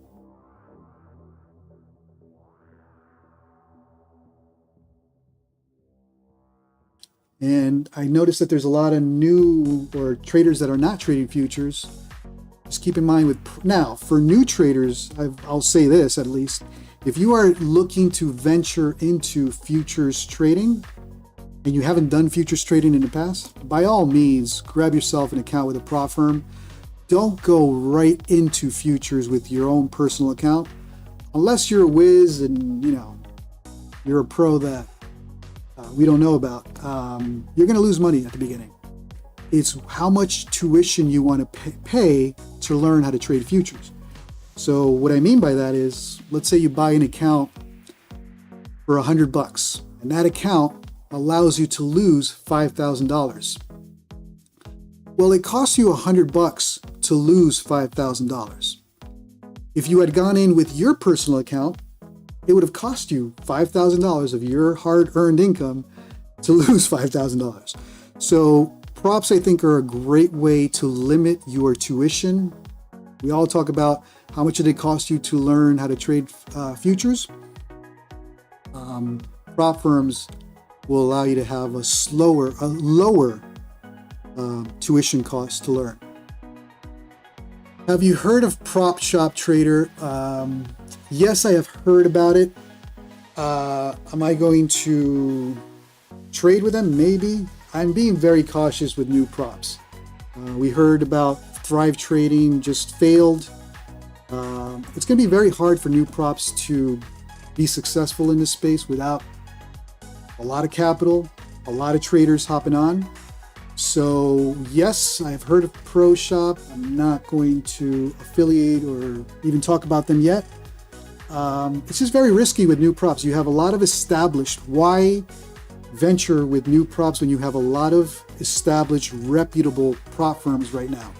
And I noticed that there's a lot of new or traders that are not trading futures. Just keep in mind now, for new traders, I'll say this at least, if you are looking to venture into futures trading and you haven't done futures trading in the past, by all means, grab yourself an account with a prop firm. Don't go right into futures with your own personal account unless you're a whiz and you're a pro that we don't know about. You're going to lose money at the beginning. It's how much tuition you want to pay to learn how to trade futures. So what I mean by that is, let's say you buy an account for $100, and that account allows you to lose $5,000. Well, it costs you $100 to lose $5,000. If you had gone in with your personal account, it would have cost you $5,000 of your hard-earned income to lose $5,000. So props, I think, are a great way to limit your tuition. We all talk about how much did it cost you to learn how to trade futures. Prop firms will allow you to have a lower tuition cost to learn. Have you heard of Prop Shop Trader? Yes, I have heard about it. Am I going to trade with them? Maybe. I'm being very cautious with new props. We heard about Thrive Trading just failed. It's going to be very hard for new props to be successful in this space without a lot of capital, a lot of traders hopping on. So yes, I've heard of Pro Shop. I'm not going to affiliate or even talk about them yet. It's just very risky with new props. You have a lot of established. Why venture with new props when you have a lot of established, reputable prop firms right now?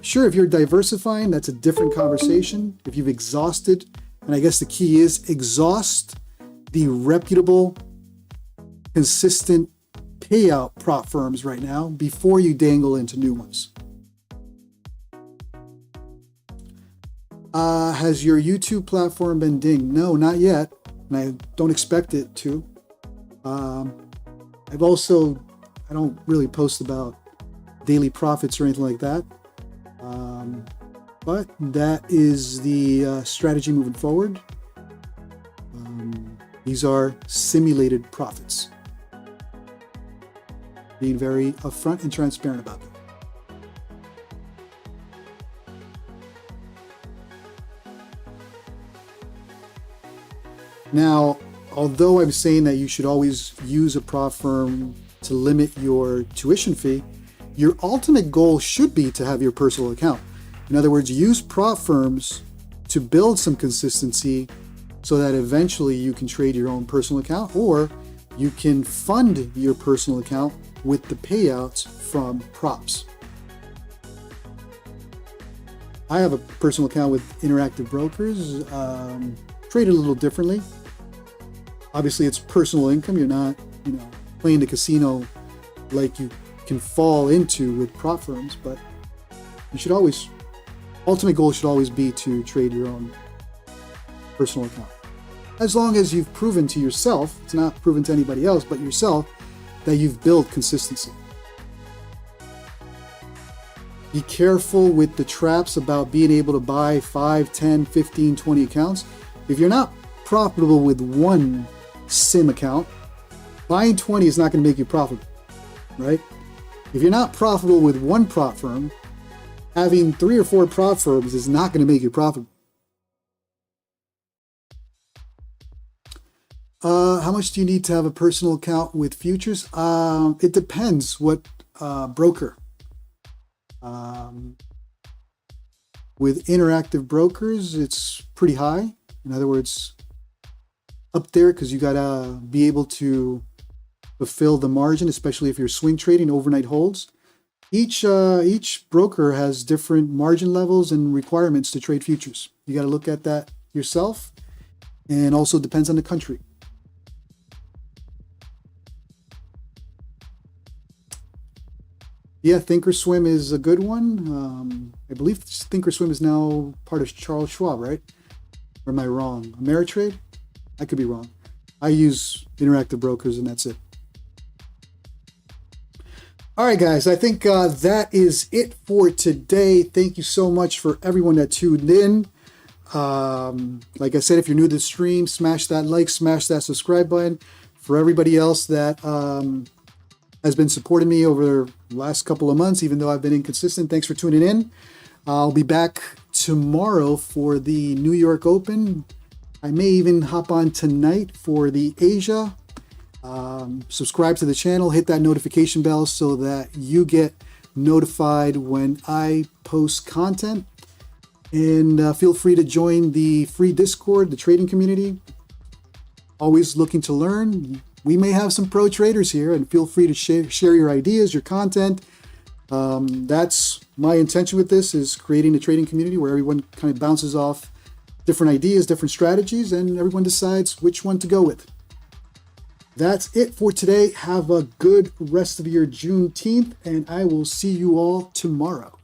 Sure, if you're diversifying, that's a different conversation. If you've exhausted, and I guess the key is exhaust the reputable, consistent payout prop firms right now before you dangle into new ones. Has your YouTube platform been dinged? No, not yet, and I don't expect it to. I don't really post about daily profits or anything like that. But that is the strategy moving forward. These are simulated profits. Being very upfront and transparent about them. Now, although I'm saying that you should always use a prop firm to limit your tuition fee, your ultimate goal should be to have your personal account. In other words, use prop firms to build some consistency so that eventually you can trade your own personal account, or you can fund your personal account with the payouts from props. I have a personal account with Interactive Brokers, traded a little differently. Obviously, it's personal income. You're not, playing the casino like you can fall into with prop firms, but you should always, ultimate goal should always be to trade your own personal account. As long as you've proven to yourself, it's not proven to anybody else but yourself, that you've built consistency. Be careful with the traps about being able to buy 5, 10, 15, 20 accounts. If you're not profitable with one sim account, buying 20 is not going to make you profitable, right? If you're not profitable with one prop firm, having 3 or 4 prop firms is not going to make you profitable. How much do you need to have a personal account with futures? It depends what broker. With Interactive Brokers, it's pretty high. In other words, up there because you gotta be able to fulfill the margin, especially if you're swing trading overnight holds. Each broker has different margin levels and requirements to trade futures. You got to look at that yourself, and also depends on the country. Yeah, Thinkorswim is a good one. I believe Thinkorswim is now part of Charles Schwab, right? Or am I wrong? Ameritrade? I could be wrong. I use Interactive Brokers, and that's it. All right, guys, I think that is it for today. Thank you so much for everyone that tuned in. Like I said, if you're new to the stream, smash that like, smash that subscribe button. For everybody else that has been supporting me over the last couple of months, even though I've been inconsistent, thanks for tuning in. I'll be back tomorrow for the New York Open. I may even hop on tonight for the Asia. Subscribe to the channel, hit that notification bell so that you get notified when I post content. And feel free to join the free Discord, the trading community. Always looking to learn. We may have some pro traders here, and feel free to share your ideas, your content. That's my intention with this, is creating a trading community where everyone kind of bounces off different ideas, different strategies, and everyone decides which one to go with. That's it for today. Have a good rest of your Juneteenth, and I will see you all tomorrow.